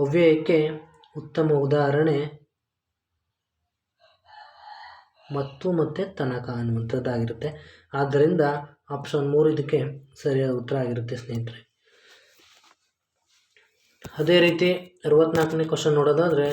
ಅವ್ಯಯಕ್ಕೆ ಉತ್ತಮ ಉದಾಹರಣೆ ಮತ್ತು ತನಕ ಅನ್ನುವಂಥದ್ದಾಗಿರುತ್ತೆ. ಆದ್ದರಿಂದ ಆಪ್ಷನ್ 3 ಇದಕ್ಕೆ ಸರಿಯಾದ ಉತ್ತರ ಆಗಿರುತ್ತೆ ಸ್ನೇಹಿತರೆ. ಅದೇ ರೀತಿ 64ನೇ ಕ್ವಶನ್ ನೋಡೋದಾದರೆ